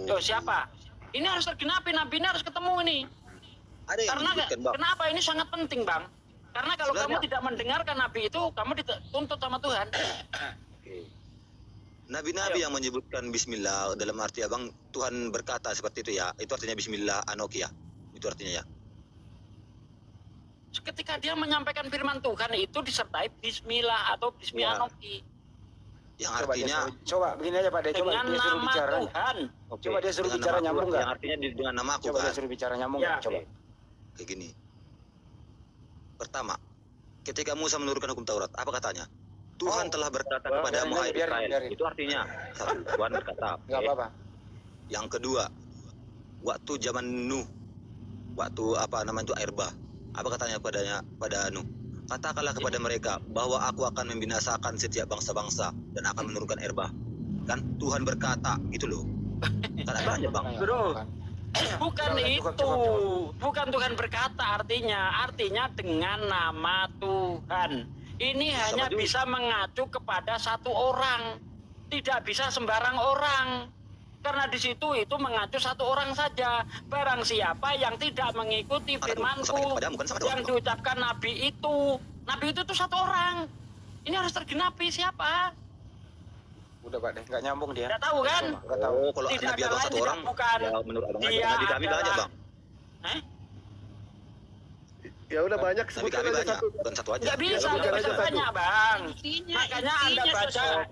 Yo, siapa? Ini harus tergenapi, nabi ini harus ketemu ini. Ada yang Karena menyebutkan, Bang. kenapa ini sangat penting, Bang? Karena kalau Sebenarnya- kamu tidak mendengarkan nabi itu, kamu dituntut sama Tuhan. Nabi-nabi Ayo. yang menyebutkan Bismillah dalam arti Abang Tuhan berkata seperti itu ya. Itu artinya Bismillah Anoki ya. Itu artinya ya. Ketika dia menyampaikan firman Tuhan itu disertai Bismillah atau Bismi Ya. Anoki. Yang Coba artinya coba begini aja Pak De, coba Dengan dia suruh nama bicara. Tuhan. oke, Coba dia suruh dengan bicara namaku, nyambung nggak? Yang artinya dengan namaku Coba dia kan. suruh bicara nyambung Ya. nggak? Coba. Kayak gini. Pertama, ketika Musa menurunkan hukum Taurat, apa katanya? Tuhan telah berkata kepadamu hai biarin. Israel. Itu artinya satu, Tuhan berkata. Nggak oke. apa-apa. Yang kedua, waktu zaman Nuh, waktu apa namanya itu air bah, apa katanya pada Nuh? Katakanlah kepada mereka bahwa aku akan membinasakan setiap bangsa-bangsa dan akan menurunkan air bah. Kan Tuhan berkata, gitu loh. Kan ada banyak, Bang. Bro. Bukan Coba, itu, coba. bukan Tuhan berkata artinya dengan nama Tuhan. Ini hanya juga. bisa mengacu kepada satu orang, tidak bisa sembarang orang. Karena di situ itu mengacu satu orang saja. Barang siapa yang tidak mengikuti Kata firmanku sampai kepadamu, kan sama yang doang. diucapkan nabi itu tuh satu orang. Ini harus tergenapi siapa? Udah Pak De, nggak nyambung dia. Tidak tahu kan? Nggak tahu. Oh, kalau Tidak Nabi ada Abang lain, satu tidak orang, bukan. ya menurut Abang aja. Dia Nabi kami banyak, adalah- Bang. Eh? Ya udah banyak Nabi sebutkan kami aja banyak, satu. bukan satu aja. Nggak bisa, bukan nggak aja bisa satu. banyak, Bang. Intinya, Makanya Anda baca. Saudara,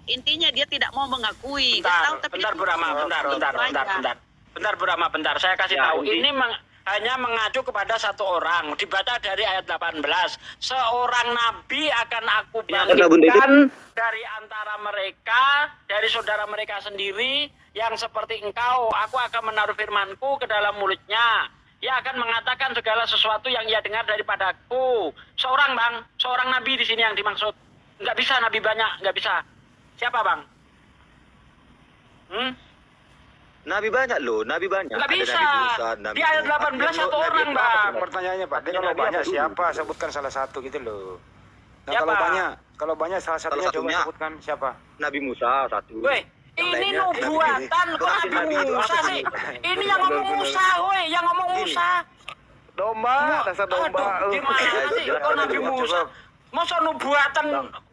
intinya dia tidak mau mengakui. Nggak Bentar, tahu, tapi bentar dia Burama, mau bentar. banyak. Bentar Burama, bentar. Saya kasih Ya, tahu. Ini hanya mengacu kepada satu orang. Dibaca dari ayat 18. Seorang nabi akan aku Ya, Bunda, itu. bangkitkan dari antara mereka, dari saudara mereka sendiri, yang seperti engkau. Aku akan menaruh firmanku ke dalam mulutnya. Ia akan mengatakan segala sesuatu yang ia dengar daripadaku. Seorang, Bang. Seorang nabi di sini yang dimaksud. Nggak bisa nabi banyak, nggak bisa. Siapa, Bang? Nabi banyak loh, Nabi banyak. Nggak Ada bisa. Nabi Musa, Nabi Di ayat Nuh, 18 satu Nabi orang, Ibrahim. Bang. Pertanyaannya Pak De, kalau Nabi banyak apa dulu? siapa? Sebutkan salah satu gitu loh. Nah, Siapa? kalau banyak salah satunya coba satunya. sebutkan siapa? Nabi Musa satu. Weh, Yang ini lainnya, nubuatan Nabi kok ini. Nabi Nabi itu Musa apa sih? ini? Ini yang ngomong Musa, weh, yang ngomong Ini. Musa. Domba, dasar domba. Aduh, gimana sih kok Nabi Musa? Masa nubuatan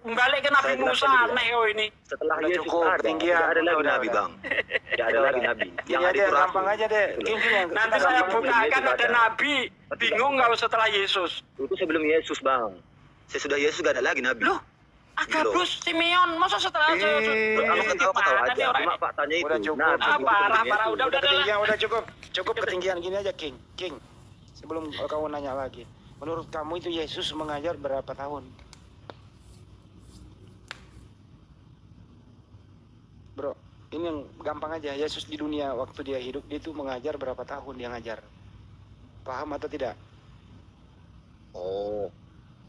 balik ke Nabi Saya Musa jelaskan dulu. aneh oh ini. Setelah Udah Yesus cukup, ada, ketinggian. tidak ada lagi Udah. Nabi, Bang. Tidak ada lagi Nabi. Gini Yang ada aja, itu rasul. gampang aja deh. Gitu loh. Gini yang Nanti kita saya gampang. bukakan Yesus ada ada. Nabi. Bingung nggak setelah Yesus? Itu sebelum Yesus, Bang. Sesudah Yesus gak ada lagi Nabi. Loh, Agabus Simeon, masa setelah Kalau nggak tahu apa tahu aja. Cuma faktanya itu. Udah cukup. Nah, parah, udah Ketinggian udah cukup. Cukup ketinggian gini aja, King. King. Sebelum kamu nanya lagi. Menurut kamu itu Yesus mengajar berapa tahun? Bro, ini yang gampang aja. Yesus di dunia waktu dia hidup, dia itu mengajar berapa tahun dia ngajar? Paham atau tidak? Oh,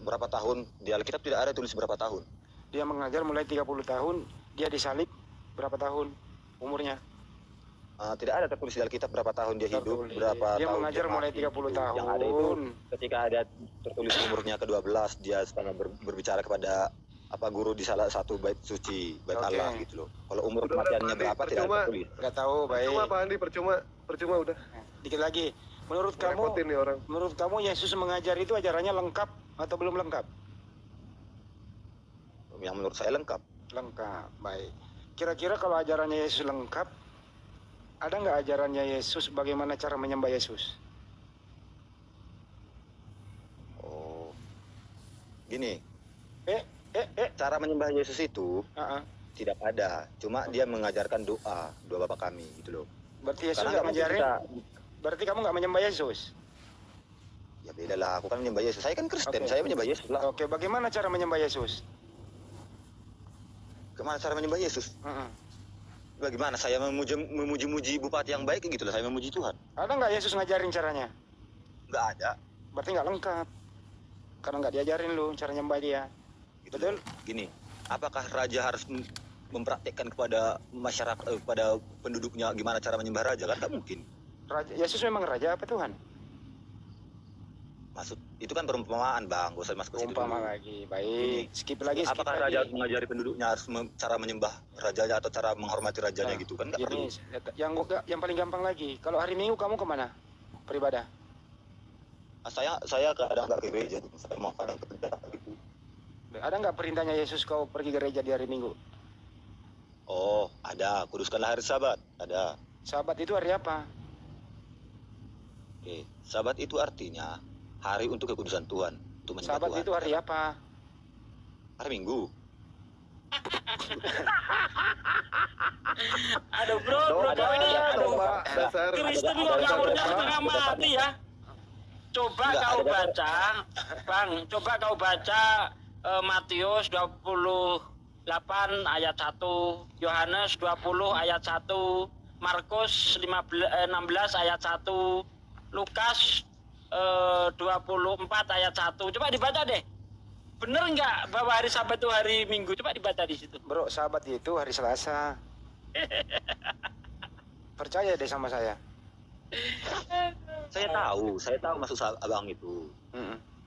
berapa tahun? Di Alkitab tidak ada tulis berapa tahun. Dia mengajar mulai 30 tahun, dia disalib berapa tahun umurnya? Tidak ada tertulis di Alkitab berapa tahun dia hidup, berapa Dia tahun mengajar dia mulai mati. 30 tahun. Yang ada itu ketika ada tertulis umurnya ke-12, dia sedang berbicara kepada guru di salah satu bait suci, bait Oke. Allah gitu loh. Kalau umur Udah, kematiannya Andi, berapa tidak percuma. ada tertulis. Nggak tahu, baik. Percuma Pak Andi, percuma udah. Dikit lagi. Menurut Repotin kamu, nih orang. menurut kamu Yesus mengajar itu ajarannya lengkap atau belum lengkap? Yang menurut saya lengkap. Lengkap, baik. Kira-kira kalau ajarannya Yesus lengkap, ada nggak ajarannya Yesus bagaimana cara menyembah Yesus? Oh, gini, Eh, cara menyembah Yesus itu uh-uh. tidak ada. Cuma dia mengajarkan doa Bapa kami gitu loh. Berarti Yesus Karena nggak nggak mungkin ngajarin? Berarti kamu nggak menyembah Yesus? ya beda lah. Aku kan menyembah Yesus. Saya kan Kristen, Oke. saya menyembah Yesus lah. Oke, bagaimana cara menyembah Yesus? Kemana cara menyembah Yesus? Uh-uh. Bagaimana saya memuji-muji bupati yang baik gitu loh. Saya memuji Tuhan. Ada nggak Yesus ngajarin caranya? Nggak ada. Berarti nggak lengkap. Karena nggak diajarin lu cara nyembah dia. Gitu Betul? loh. Gini, apakah raja harus mempraktekkan kepada masyarakat, kepada penduduknya gimana cara menyembah raja? Kan nggak mungkin. Raja, Yesus memang raja apa Tuhan? Maksud itu kan perumpamaan, Bang. Gak usah masuk ke situ Umpama dulu. lagi. Baik. Skip lagi. Skip Apakah lagi. raja harus mengajari penduduknya harus cara menyembah rajanya atau cara menghormati rajanya gitu kan? Nggak perlu. Gini, yang paling gampang lagi. Kalau hari Minggu kamu kemana? Beribadah. Saya kadang nggak ke gereja, saya mau kadang ke gereja gitu. Ada nggak perintahnya Yesus kau pergi gereja di hari Minggu? Oh, ada. Kuduskanlah hari Sabat. Ada. Sabat itu hari apa? Oke. Sabat itu artinya hari untuk kekudusan Tuhan, untuk menyembah Sabat Tuhan. itu hari apa? Hari Minggu. Aduh bro kau ini Dasar. Kristen kok ngawurnya setengah mati ya. Coba Enggak, kau ada baca, Bang, coba kau baca Matius 28 ayat 1, Yohanes 20 ayat 1, Markus 16 ayat 1, Lukas 24 ayat 1. Coba dibaca deh. Bener nggak bahwa hari Sabat itu hari Minggu? Coba dibaca di situ. Bro, Sabat itu hari Selasa. Percaya deh sama saya. Saya tahu maksud abang itu.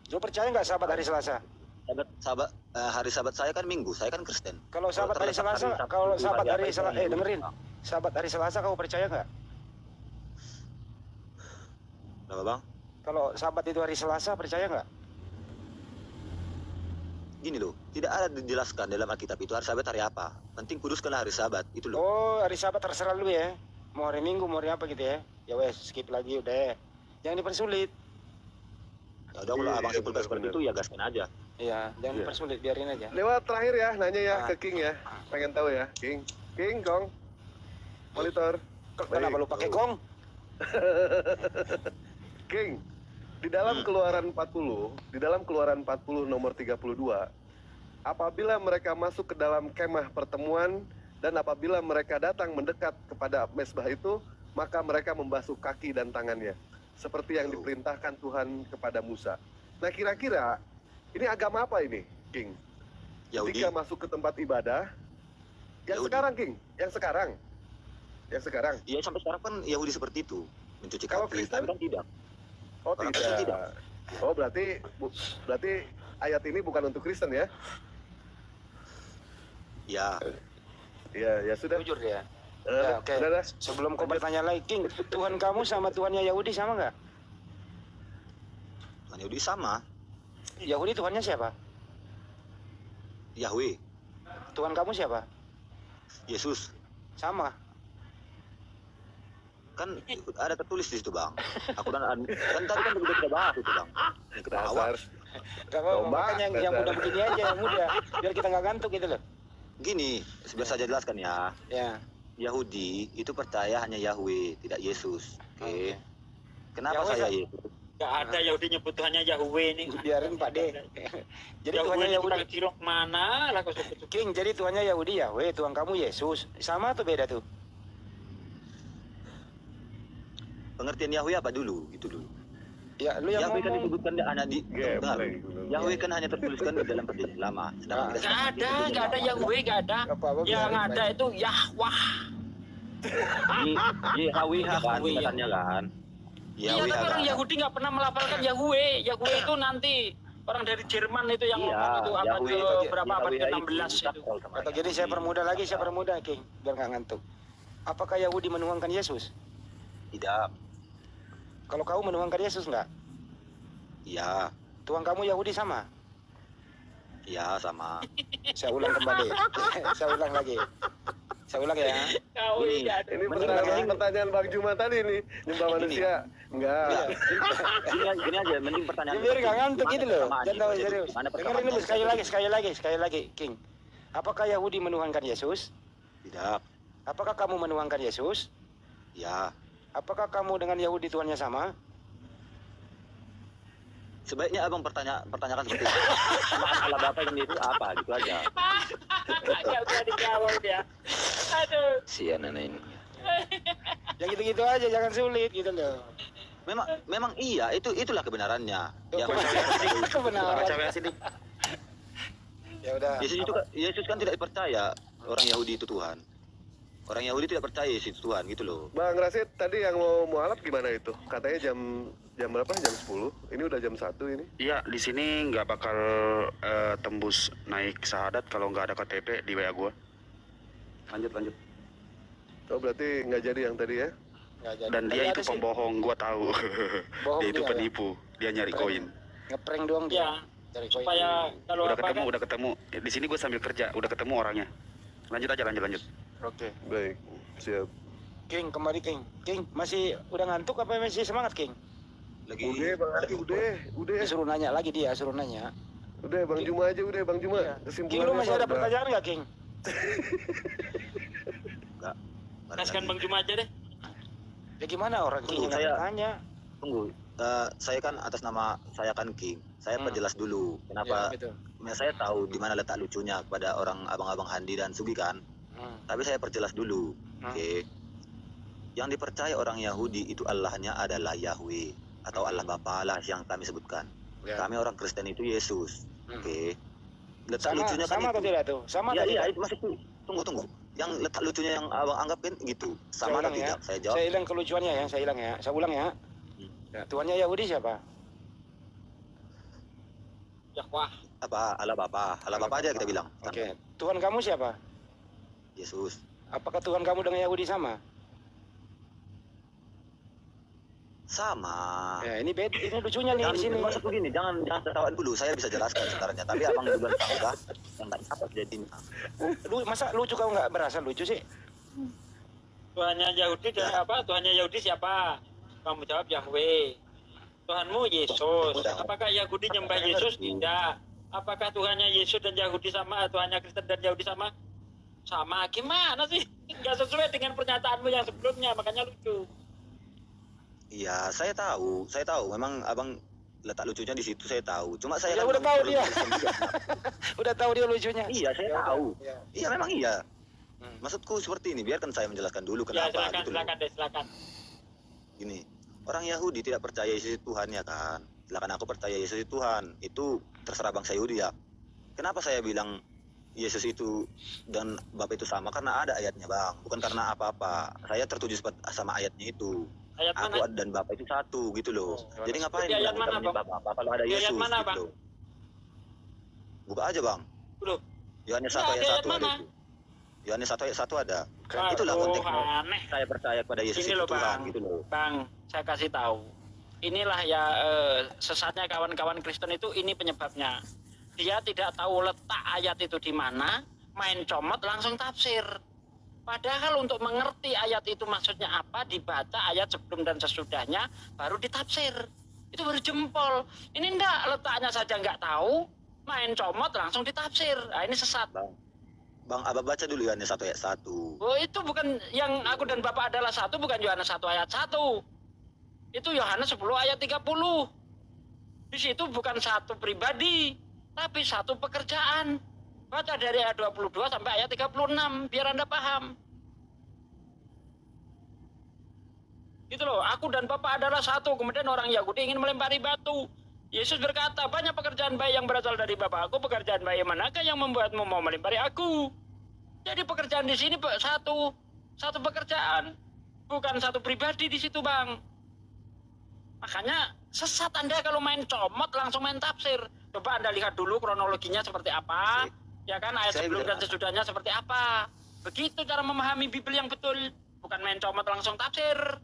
Lo percaya nggak Sabat hari Selasa? Hari Sabat saya kan Minggu, saya kan Kristen. Kalau Sabat hari Selasa, kalau Sabat hari Selasa, dengerin. Sabat hari Selasa kau percaya nggak? Kenapa bang? Kalau Sabat itu hari Selasa percaya nggak? Gini loh, tidak ada dijelaskan dalam Alkitab itu hari Sabat hari apa. Penting kuduskanlah hari Sabat itu loh. Oh, hari Sabat terserah lu ya. Mau hari Minggu, mau hari apa gitu ya. Ya wes, skip lagi udah. Jangan dipersulit. Ya udah kalau abang Iya, simpulkan seperti benar. itu ya gaskan aja. Iya, jangan Iya. dipersulit, biarin aja. Lewat terakhir ya, nanya ya Ah. ke King ya. Pengen tahu ya, King. King, Kong. Monitor. Kenapa lu pakai gong? King, di dalam Keluaran 40 nomor 32, apabila mereka masuk ke dalam kemah pertemuan dan apabila mereka datang mendekat kepada mezbah itu, maka mereka membasuh kaki dan tangannya, seperti yang diperintahkan Tuhan kepada Musa. Nah, kira-kira ini agama apa ini, King? Yahudi. Ketika masuk ke tempat ibadah, yang Yahudi. sekarang, King, yang sekarang. Iya sampai sekarang kan Yahudi seperti itu, mencuci Kalau kaki. Kristen? Tapi kan tidak. Oh, Orang tidak. Kristen tidak. Oh, berarti ayat ini bukan untuk Kristen ya? Ya, Ya sudah. Jujur ya. Eh, Ya, oke. Udah dah. Sebelum kau bertanya lagi, King, Tuhan kamu sama Tuhannya Yahudi sama nggak? Tuhan Yahudi sama. Yahudi Tuhannya siapa? Yahweh, Tuhan kamu siapa? Yesus. Sama. Kan ada tertulis di situ bang. Aku kan tadi kan kita bahas itu bang. Yang kita Dasar. awal. Gak apa-apa, Coba, makanya yang dasar. muda begini aja, yang muda. Biar kita nggak ngantuk gitu loh. Gini, biar saya jelaskan ya. Ya. Yahudi itu percaya hanya Yahweh, tidak Yesus. Oke. Kenapa Yahweh, saya Pak? Yesus? Gak ada Yahudi nyebut Tuhannya Yahweh ini. Biarin Pak D. Jadi Yahweh Tuhannya ini Yahudi. bukan cilok mana lah kau sebut. King, jadi Tuhannya Yahudi Yahweh, Tuhan kamu Yesus. Sama atau beda tuh? Pengertian Yahweh apa dulu? Itu dulu. Ya, lu yang Yahweh kan ngomong. disebutkan hanya di bentar. Geblek. Yahweh kan hanya tertuliskan di dalam perjanjian lama. Sedangkan kita Gak ada Yahweh, gak ada. Apa-apa, Yang biarin, ada Pak. itu Yahwah. Yahweh kan Yahweh, ya. katanya kan. Iya, Yahweh tapi orang kan. Yahudi nggak pernah melafalkan Yahweh. Yahweh itu nanti orang dari Jerman itu yang Iya, ngomong itu abad Yahweh ke itu- berapa abad Yahweh ke-16 itu. sakral sama Atau jadi saya Yahudi. permudah lagi, saya permudah King, biar nggak ngantuk. Apakah Yahudi menuhankan Yesus? Tidak. Kalau kau menuhankan Yesus nggak? Iya. Tuhan kamu Yahudi sama? Iya sama. Saya ulang kembali. Saya ulang lagi. Saya ulang ya. Kau Ini- nggak ada. Ini Mending pertanyaan Bang Juma tadi nih, nyembah Gini. manusia. Enggak. Gini aja, mending pertanyaan. Ya, biar nggak ngantuk Gimana gitu loh. persamaan Jangan tahu itu? serius. Gimana Dengerin persamaan dulu itu? sekali lagi, King. Apakah Yahudi menuhankan Yesus? Tidak. Apakah kamu menuhankan Yesus? Ya. Apakah kamu dengan Yahudi Tuhannya sama? Sebaiknya abang pertanyakan seperti itu. Samaan Allah Bapa ini itu apa gitu aja. Nggak bisa dijawab dia. Aduh. Sian anak ini. Yang gitu-gitu aja, jangan sulit gitu loh. Memang iya, itulah kebenarannya. Yang Kebenaran. Ya udah. Yesus kan tidak percaya orang Yahudi itu Tuhan. Orang Yahudi tidak percaya Yesus itu Tuhan gitu loh. Bang Rasid tadi yang mau mualaf gimana itu? Katanya jam berapa? Jam 10. Ini udah jam 1 ini. Iya, di sini nggak bakal tembus naik syahadat kalau nggak ada KTP di WA gua. Lanjut. Oh berarti nggak jadi yang tadi ya? Nggak jadi. Dan Tapi dia ada itu sih, pembohong, gua tahu. bohong Dia itu dia, ya. penipu, dia nyari Prank. koin. Ngeprank doang dia. Ya, Cari koin. supaya kalau Udah apa kan ketemu. Di sini gua sambil kerja, udah ketemu orangnya. Lanjut aja. Oke. Baik, siap. King, kembali King. King, masih udah ngantuk apa masih semangat King? Lagi Udah Bang Ali, udah. Suruh nanya lagi dia, suruh nanya. Udah Bang Juma aja, udah Bang Juma. Iya. King, Kesimpulannya lu masih ada apa? pertanyaan nggak King? enggak. kasihkan Bang Juma aja deh. Ya gimana orang King Tunggu, yang saya- tanya? Tunggu. Saya kan atas nama saya kan King. Saya perjelas dulu Ya, kenapa. betul. Saya tahu di mana letak lucunya kepada orang abang-abang Handi dan Sugi kan. Tapi saya perjelas dulu. Oke. Yang dipercaya orang Yahudi itu Allahnya adalah Yahweh atau Allah Bapa lah yang kami sebutkan. Ya. Kami orang Kristen itu Yesus. Oke. Letak Sama, lucunya kan sama atau itu. tidak tuh? Sama Iya, atau iya, tidak? itu masih tunggu. Yang letak lucunya yang abang anggap kan gitu. Sama atau ulang ya. tidak? Saya jawab. Saya hilang kelucuannya ya, saya hilang ya. Saya ulang ya. Ya, Tuhannya Yahudi siapa? Yahwah. Apa? Allah Bapa. Allah Bapa aja kita bilang. Oke. Tuhan kamu siapa? Yesus. Apakah Tuhan kamu dengan Yahudi sama? Sama. Ya, ini lucunya nih di sini. Maksud begini, jangan tertawaan dulu. Saya bisa jelaskan sebenarnya. Tapi abang duluan sanggah yang nggak dapat jadinya. Masa lucu kamu nggak berasa lucu sih? Tuhannya Yahudi dan apa? Tuhannya Yahudi siapa? Kamu jawab Yahweh. Tuhanmu Yesus. Apakah Yahudi nyembah Yesus? Tidak. Apakah Tuhannya Yesus dan Yahudi sama? Tuhannya Kristen dan Yahudi sama? Sama. Gimana sih? Nggak sesuai dengan pernyataanmu yang sebelumnya, makanya lucu. Iya, saya tahu. Memang abang letak lucunya di situ saya tahu. Cuma saya Ya, kan udah tahu perlu dia. jelaskan juga. Udah tahu dia lucunya. Iya, saya Ya udah. tahu. Ya. Iya, memang iya. Maksudku seperti ini. Biarkan saya menjelaskan dulu Ya, kenapa silakan, gitu loh. silakan deh, silakan. Gini, orang Yahudi tidak percaya Yesus itu Tuhan ya kan. Silakan aku percaya Yesus itu Tuhan. Itu terserah bangsa Yahudi ya. Kenapa saya bilang Yesus itu dan Bapa itu sama? Karena ada ayatnya bang. Bukan karena apa-apa. Saya tertuju sama ayatnya itu. Ayat Aku mana? dan Bapa itu satu gitu loh. Oh, Jadi ngapain di ayat bilang mana, kita Bang? menyembah Bapa kalau ada Di ayat Yesus mana, gitu Bang? loh. Buka aja bang. Loh, Yohanes Nggak 1 ada ayat ayat 1 ada mana? itu. Yohanes 1 ayat 1 ada. Waduh, Itulah konteksnya. aneh. Saya percaya kepada Yesus Ini itu loh, Tuhan Bang. gitu loh. Bang, saya kasih tahu. Inilah ya sesatnya kawan-kawan Kristen itu, ini penyebabnya. Dia tidak tahu letak ayat itu di mana, main comot langsung tafsir. Padahal untuk mengerti ayat itu maksudnya apa, dibaca ayat sebelum dan sesudahnya, baru ditafsir. Itu baru jempol. Ini enggak, letaknya saja nggak tahu, main comot langsung ditafsir. Nah, ini sesat. Bang, Abah baca dulu Yohanes 1 ayat 1. Oh, itu bukan yang aku dan Bapak adalah satu, bukan Yohanes 1 ayat 1. Itu Yohanes 10 ayat 30. Di situ bukan satu pribadi, tapi satu pekerjaan. Baca dari ayat 22 sampai ayat 36, biar Anda paham. Gitu loh, aku dan Bapa adalah satu. Kemudian orang Yahudi ingin melempari batu. Yesus berkata, banyak pekerjaan baik yang berasal dari Bapa aku. Pekerjaan baik manakah yang membuatmu mau melempari aku? Jadi pekerjaan di sini satu pekerjaan, bukan satu pribadi di situ, Bang. Makanya sesat Anda kalau main comot langsung main tafsir. Coba Anda lihat dulu kronologinya seperti apa, ya kan, ayat sebelum dan sesudahnya seperti apa. Begitu cara memahami Bibel yang betul, bukan main comot langsung tafsir.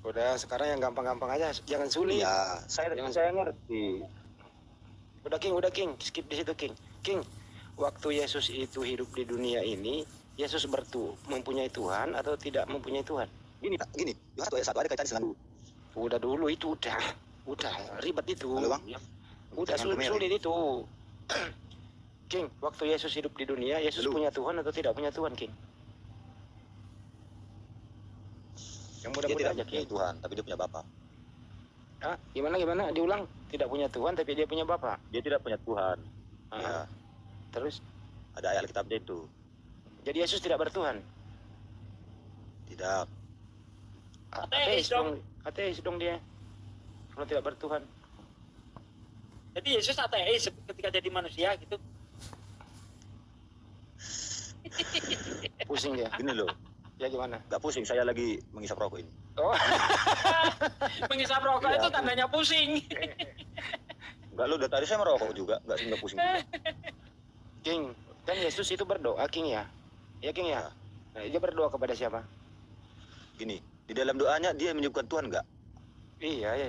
Udah, sekarang yang gampang-gampang aja, jangan sulit. Ya, saya ngerti. Udah King, skip di situ King. King, waktu Yesus itu hidup di dunia ini, Yesus mempunyai Tuhan atau tidak mempunyai Tuhan? Gini, Yohanes 1 ayat 1 ada kaitannya dengan Udah dulu itu udah ribet itu. Halo, Bang. Udah sulit itu. King, waktu Yesus hidup di dunia, Yesus punya Tuhan atau tidak punya Tuhan, King? Yang dia mudah-mudah tidak aja, punya King. Tuhan, tapi dia punya Bapa. Ah, gimana? Diulang. Tidak punya Tuhan tapi dia punya Bapa. Dia tidak punya Tuhan. Ah, Ya, Terus, ada ayat Alkitabnya itu. jadi Yesus tidak bertuhan. Tidak. Ateis dong. Ateis dong dia. Kalau tidak bertuhan. Jadi Yesus ateis ketika jadi manusia gitu. Pusing dia. Gini loh, Ya gimana? gak pusing, saya lagi menghisap rokok ini. Oh, Menghisap rokok Iya, itu aku- tandanya pusing. Enggak, lo dari tadi saya merokok juga, enggak pusing juga. King, kan Yesus itu berdoa, King ya? Ya King ya? Nah, dia berdoa kepada siapa? Gini, di dalam doanya dia menyebutkan Tuhan enggak? Iya, ya.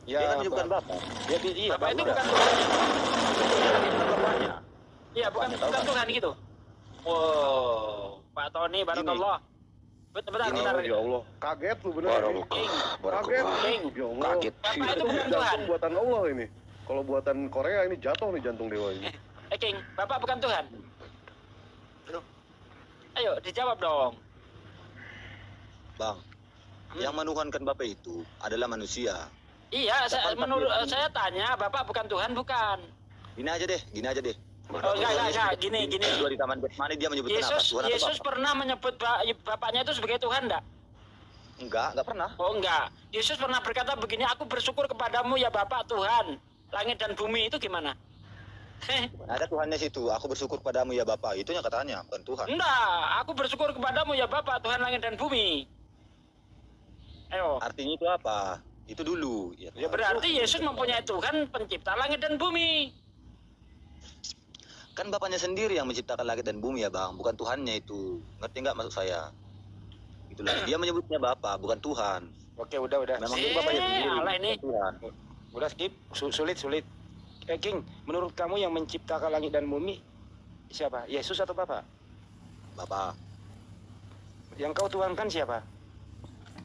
Dia kan menyebutkan Bapa. Iya, Bapak itu Bapa. bukan Tuhan. Bapaknya. Iya, bukan Bapaknya tahu kan? Tuhan gitu. Wow, Pak Tony, barakallah. Bentar. Ya Allah, kaget lu bener. King, Kaget. King. Ya Allah. Kaget. Bapak itu bukan Tuhan. Jantung buatan Allah ini. Kalau buatan Korea ini jatuh nih jantung dewa ini. King, Bapak bukan Tuhan. Ayo, dijawab dong. Bang, yang menuhankan Bapa itu adalah manusia. Iya, menurut Bapak- saya tanya, Bapak bukan Tuhan, bukan? Gini aja deh. Oh, enggak, gini. Dua di taman Getsemani dia menyebutkan apa? Tuhan atau Yesus Bapa? pernah menyebut bapaknya itu sebagai Tuhan enggak? Enggak pernah. Oh enggak. Yesus pernah berkata begini, aku bersyukur kepadamu ya Bapak Tuhan, langit dan bumi. Itu gimana? Ada Tuhannya situ. Aku bersyukur padamu ya Bapa. Itunya katanya, bukan Tuhan. Enggak, aku bersyukur kepadamu ya Bapak Tuhan langit dan bumi. Ayo. Artinya itu apa? Itu dulu. Ya berarti Yesus mempunyai Tuhan pencipta langit dan bumi. Kan Bapaknya sendiri yang menciptakan langit dan bumi ya Bang, bukan Tuhannya itu. Ngerti nggak maksud saya? Itulah. Dia menyebutnya Bapa, bukan Tuhan. Oke, udah. Memang itu Bapaknya sendiri, alah ini. bukan Tuhan. Udah skip. Sulit. King, menurut kamu yang menciptakan langit dan bumi siapa? Yesus atau Bapa? Bapa, Yang kau tuhankan siapa?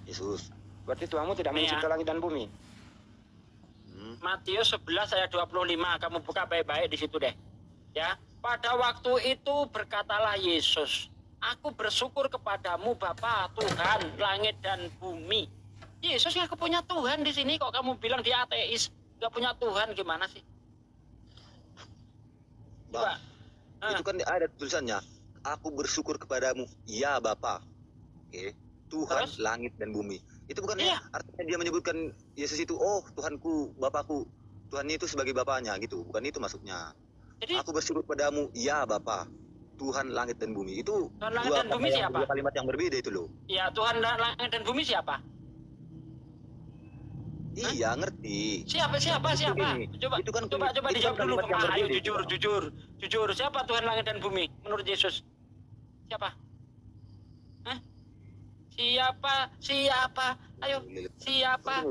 Yesus. Berarti Tuhanmu tidak Nih ya. mencipta langit dan bumi. Matius 11 ayat 25, kamu buka baik-baik di situ deh. Ya, pada waktu itu berkatalah Yesus, aku bersyukur kepadamu Bapa Tuhan langit dan bumi. Yesus nggak punya Tuhan di sini, kok kamu bilang dia ateis, nggak punya Tuhan, gimana sih? Coba. Bang, itu kan ada tulisannya, aku bersyukur kepadamu, ya Bapa. Oke, Tuhan Terus? langit dan bumi. Itu bukan Iya. artinya dia menyebutkan Yesus itu, oh Tuhanku, Bapakku. Tuhan itu sebagai Bapaknya gitu, bukan itu maksudnya. Jadi Aku bersyukur padamu, ya Bapa. Tuhan langit dan bumi. Itu Tuhan langit dan bumi siapa? dua kalimat yang berbeda itu loh. ya Tuhan langit dan bumi siapa? Iya, ngerti. Siapa? Begini, Coba itu kan coba itu dijawab kan dulu, kalimat yang Pak. Ayo berbeda, jujur. Siapa Tuhan langit dan bumi menurut Yesus? Siapa? Hah? Siapa? Ayo, siapa?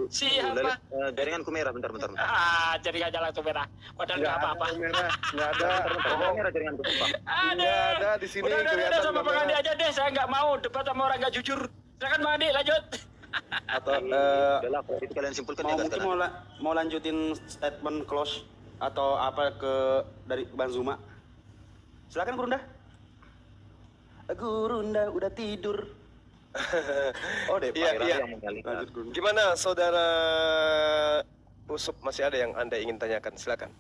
Jaringanku merah, bentar. Jadi nggak jalan tuh merah. Padahal nggak apa-apa. Merah, nggak ada. Bentar, merah jaringanku, sumpah. Nggak ada di sini Udah kelihatan sama Bang merah. Andi aja deh. Saya nggak mau debat sama orang nggak jujur. Silakan Bang Andi, lanjut. Atau Udahlah, kalau itu kalian simpulkan ya mungkin sekarang. mau lanjutin statement close atau apa dari Bang Zuma? Silakan Gurunda. Gurunda udah tidur. Oh deh, Iya, iya. yang mengalihkan. Lanjut Gurunda. Gimana saudara Usup, masih ada yang Anda ingin tanyakan? Silakan.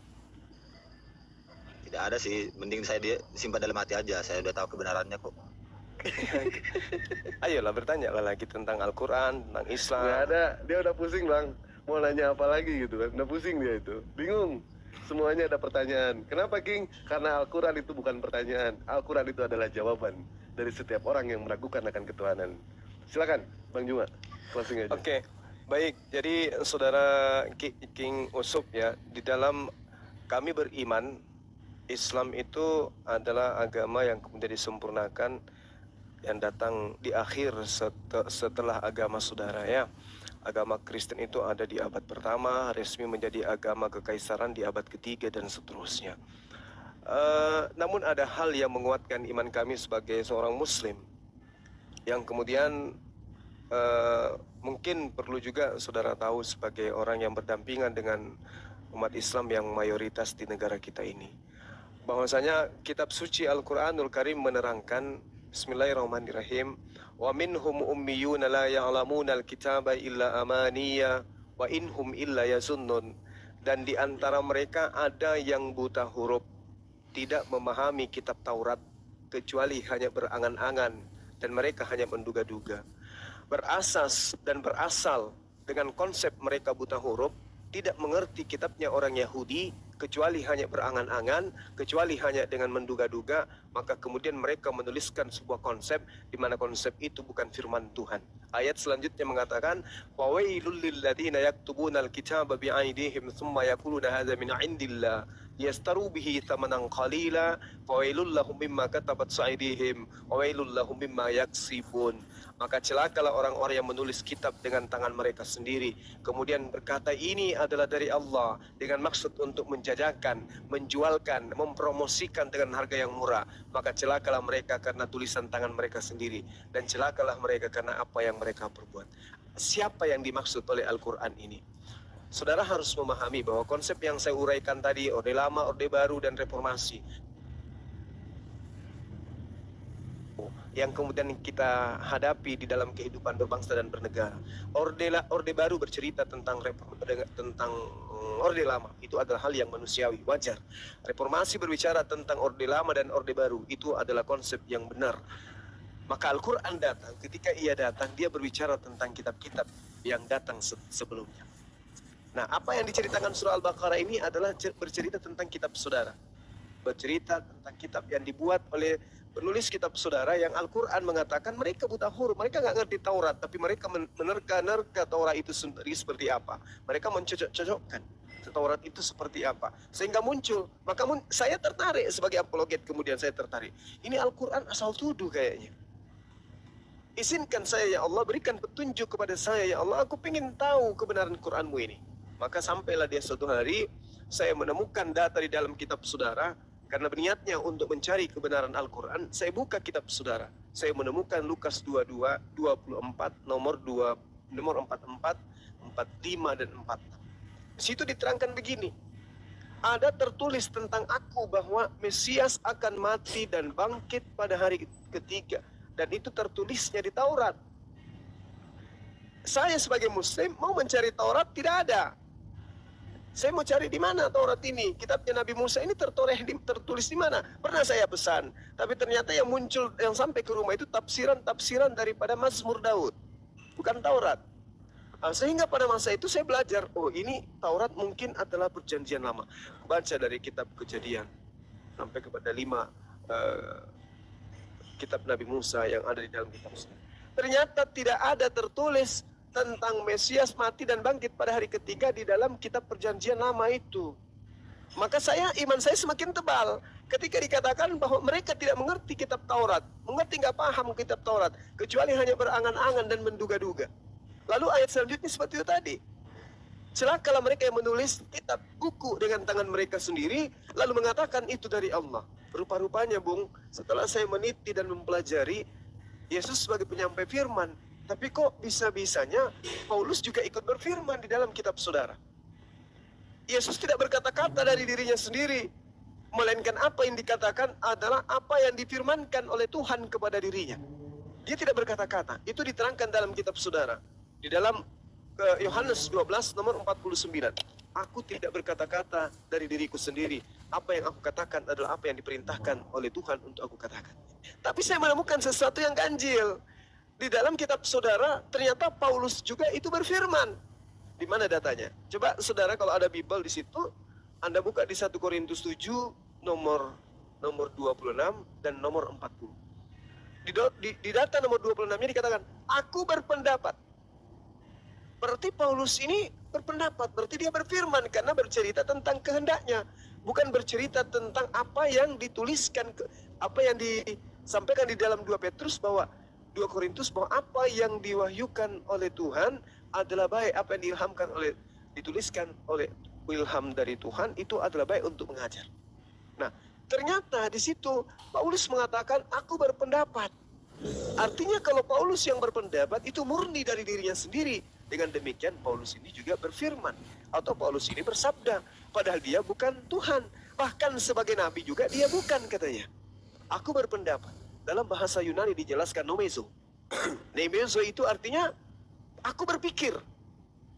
Tidak ada sih, mending saya dia simpan dalam hati aja. Saya udah tahu kebenarannya kok. Ayolah bertanya lagi tentang Al-Quran, tentang Islam. Nggak ada, dia udah pusing bang. Mau nanya apa lagi gitu kan? Udah pusing dia itu, bingung. Semuanya ada pertanyaan. Kenapa King? Karena Al-Quran itu bukan pertanyaan. Al-Quran itu adalah jawaban dari setiap orang yang meragukan akan ketuhanan. Silakan, Bang Juma, closing aja. Oke, baik. Jadi saudara King Usup ya, di dalam kami beriman, Islam itu adalah agama yang kemudian disempurnakan, yang datang di akhir setelah agama saudara ya. Agama Kristen itu ada di abad pertama, resmi menjadi agama kekaisaran di abad ketiga dan seterusnya. Namun ada hal yang menguatkan iman kami sebagai seorang Muslim, yang kemudian mungkin perlu juga saudara tahu sebagai orang yang berdampingan dengan umat Islam yang mayoritas di negara kita ini. Bahwasanya kitab suci Al-Quranul Karim menerangkan, Bismillahirrahmanirrahim, wa minhum ummiyuna la ya'lamuna al-kitaba illa amaniya wa inhum illa yazunnun. Dan di antara mereka ada yang buta huruf, tidak memahami kitab Taurat kecuali hanya berangan-angan, dan mereka hanya menduga-duga. Berasas dan berasal dengan konsep mereka buta huruf, tidak mengerti kitabnya orang Yahudi kecuali hanya berangan-angan, kecuali hanya dengan menduga-duga, maka kemudian mereka menuliskan sebuah konsep di mana konsep itu bukan firman Tuhan. Ayat selanjutnya mengatakan, "Wawailul lilladzina yaktubunal kitaba bi'aidihim tsumma yaquluna hadza min 'indillah yastaru bihi thamanan qalila fawailul lahum mimma katabat aydihim wawailul lahum mimma yaksibun." Maka celakalah orang-orang yang menulis kitab dengan tangan mereka sendiri, kemudian berkata ini adalah dari Allah dengan maksud untuk menjajakan, menjualkan, mempromosikan dengan harga yang murah. Maka celakalah mereka karena tulisan tangan mereka sendiri, dan celakalah mereka karena apa yang mereka perbuat. Siapa yang dimaksud oleh Al-Quran ini? Saudara harus memahami bahwa konsep yang saya uraikan tadi, Orde Lama, Orde Baru, dan Reformasi, yang kemudian kita hadapi di dalam kehidupan berbangsa dan bernegara. Orde Baru bercerita tentang Orde Lama, itu adalah hal yang manusiawi, wajar. Reformasi berbicara tentang Orde Lama dan Orde Baru, itu adalah konsep yang benar. Maka Al-Quran datang, ketika ia datang, dia berbicara tentang kitab-kitab yang datang sebelumnya. Nah, apa yang diceritakan surah Al-Baqarah ini adalah bercerita tentang kitab saudara. Bercerita tentang kitab yang dibuat oleh penulis kitab saudara, yang Al-Quran mengatakan mereka buta huruf, mereka nggak ngerti Taurat, tapi mereka menerka-nerka Taurat itu sendiri seperti apa. Mereka mencocok-cocokkan Taurat itu seperti apa, sehingga muncul. Maka saya tertarik sebagai apologet, kemudian saya tertarik. Ini Al-Quran asal tuduh kayaknya. Izinkan saya ya Allah, berikan petunjuk kepada saya ya Allah, aku ingin tahu kebenaran Quranmu ini. Maka sampailah dia suatu hari, saya menemukan data di dalam kitab saudara. Karena berniatnya untuk mencari kebenaran Al-Quran, saya buka kitab saudara. Saya menemukan Lukas 22, 24, nomor 44, 45 dan 46. Di situ diterangkan begini. Ada tertulis tentang aku bahwa Mesias akan mati dan bangkit pada hari ketiga. Dan itu tertulisnya di Taurat. Saya sebagai Muslim mau mencari Taurat, tidak ada. Saya mau cari di mana Taurat ini, kitabnya Nabi Musa ini tertulis di mana? Pernah saya pesan, tapi ternyata yang muncul, yang sampai ke rumah itu tafsiran daripada Mazmur Daud, bukan Taurat. Sehingga pada masa itu saya belajar, oh ini Taurat mungkin adalah perjanjian lama. Baca dari kitab Kejadian sampai kepada 5 kitab Nabi Musa yang ada di dalam kitab. Ternyata tidak ada tertulis tentang Mesias mati dan bangkit pada hari ketiga di dalam kitab perjanjian lama itu. Maka iman saya semakin tebal ketika dikatakan bahwa mereka tidak mengerti kitab Taurat, nggak paham kitab Taurat, kecuali hanya berangan-angan dan menduga-duga. Lalu ayat selanjutnya seperti itu tadi. Celakalah mereka yang menulis kitab buku dengan tangan mereka sendiri, lalu mengatakan itu dari Allah. Rupa-rupanya Bung, setelah saya meniti dan mempelajari, Yesus sebagai penyampai firman, Tapi kok bisa-bisanya Paulus juga ikut berfirman di dalam kitab saudara. Yesus tidak berkata-kata dari dirinya sendiri, melainkan apa yang dikatakan adalah apa yang difirmankan oleh Tuhan kepada dirinya. Dia tidak berkata-kata. Itu diterangkan dalam kitab saudara. Di dalam Yohanes 12 nomor 49. Aku tidak berkata-kata dari diriku sendiri. Apa yang aku katakan adalah apa yang diperintahkan oleh Tuhan untuk aku katakan. Tapi saya menemukan sesuatu yang ganjil. Di dalam kitab saudara, ternyata Paulus juga itu berfirman. Di mana datanya? Coba saudara kalau ada Bible di situ, Anda buka di 1 Korintus 7 nomor 26 dan nomor 40. Di data nomor 26-nya dikatakan, aku berpendapat. Berarti Paulus ini berpendapat, berarti dia berfirman karena bercerita tentang kehendaknya, bukan bercerita tentang apa yang dituliskan, apa yang disampaikan di dalam 2 Petrus bahwa 2 Korintus bahwa apa yang diwahyukan oleh Tuhan adalah baik, apa yang diilhamkan oleh dituliskan oleh ilham dari Tuhan itu adalah baik untuk mengajar. Nah, ternyata di situ Paulus mengatakan aku berpendapat. Artinya kalau Paulus yang berpendapat itu murni dari dirinya sendiri. Dengan demikian Paulus ini juga berfirman atau Paulus ini bersabda, padahal dia bukan Tuhan. Bahkan sebagai nabi juga dia bukan katanya. Aku berpendapat. Dalam bahasa Yunani dijelaskan nomezo. Nomezo itu artinya aku berpikir,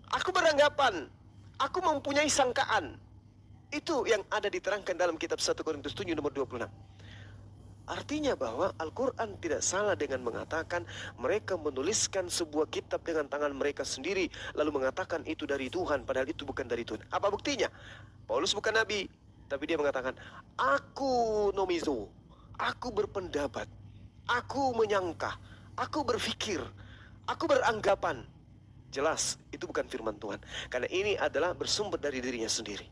aku beranggapan, aku mempunyai sangkaan. Itu yang ada diterangkan dalam kitab 1 Korintus 7 nomor 26. Artinya bahwa Al-Quran tidak salah dengan mengatakan mereka menuliskan sebuah kitab dengan tangan mereka sendiri, lalu mengatakan itu dari Tuhan, padahal itu bukan dari Tuhan. Apa buktinya? Paulus bukan nabi, tapi dia mengatakan, aku nomizo, aku berpendapat, aku menyangka, aku berpikir, aku beranggapan. Jelas, itu bukan firman Tuhan. Karena ini adalah bersumber dari dirinya sendiri.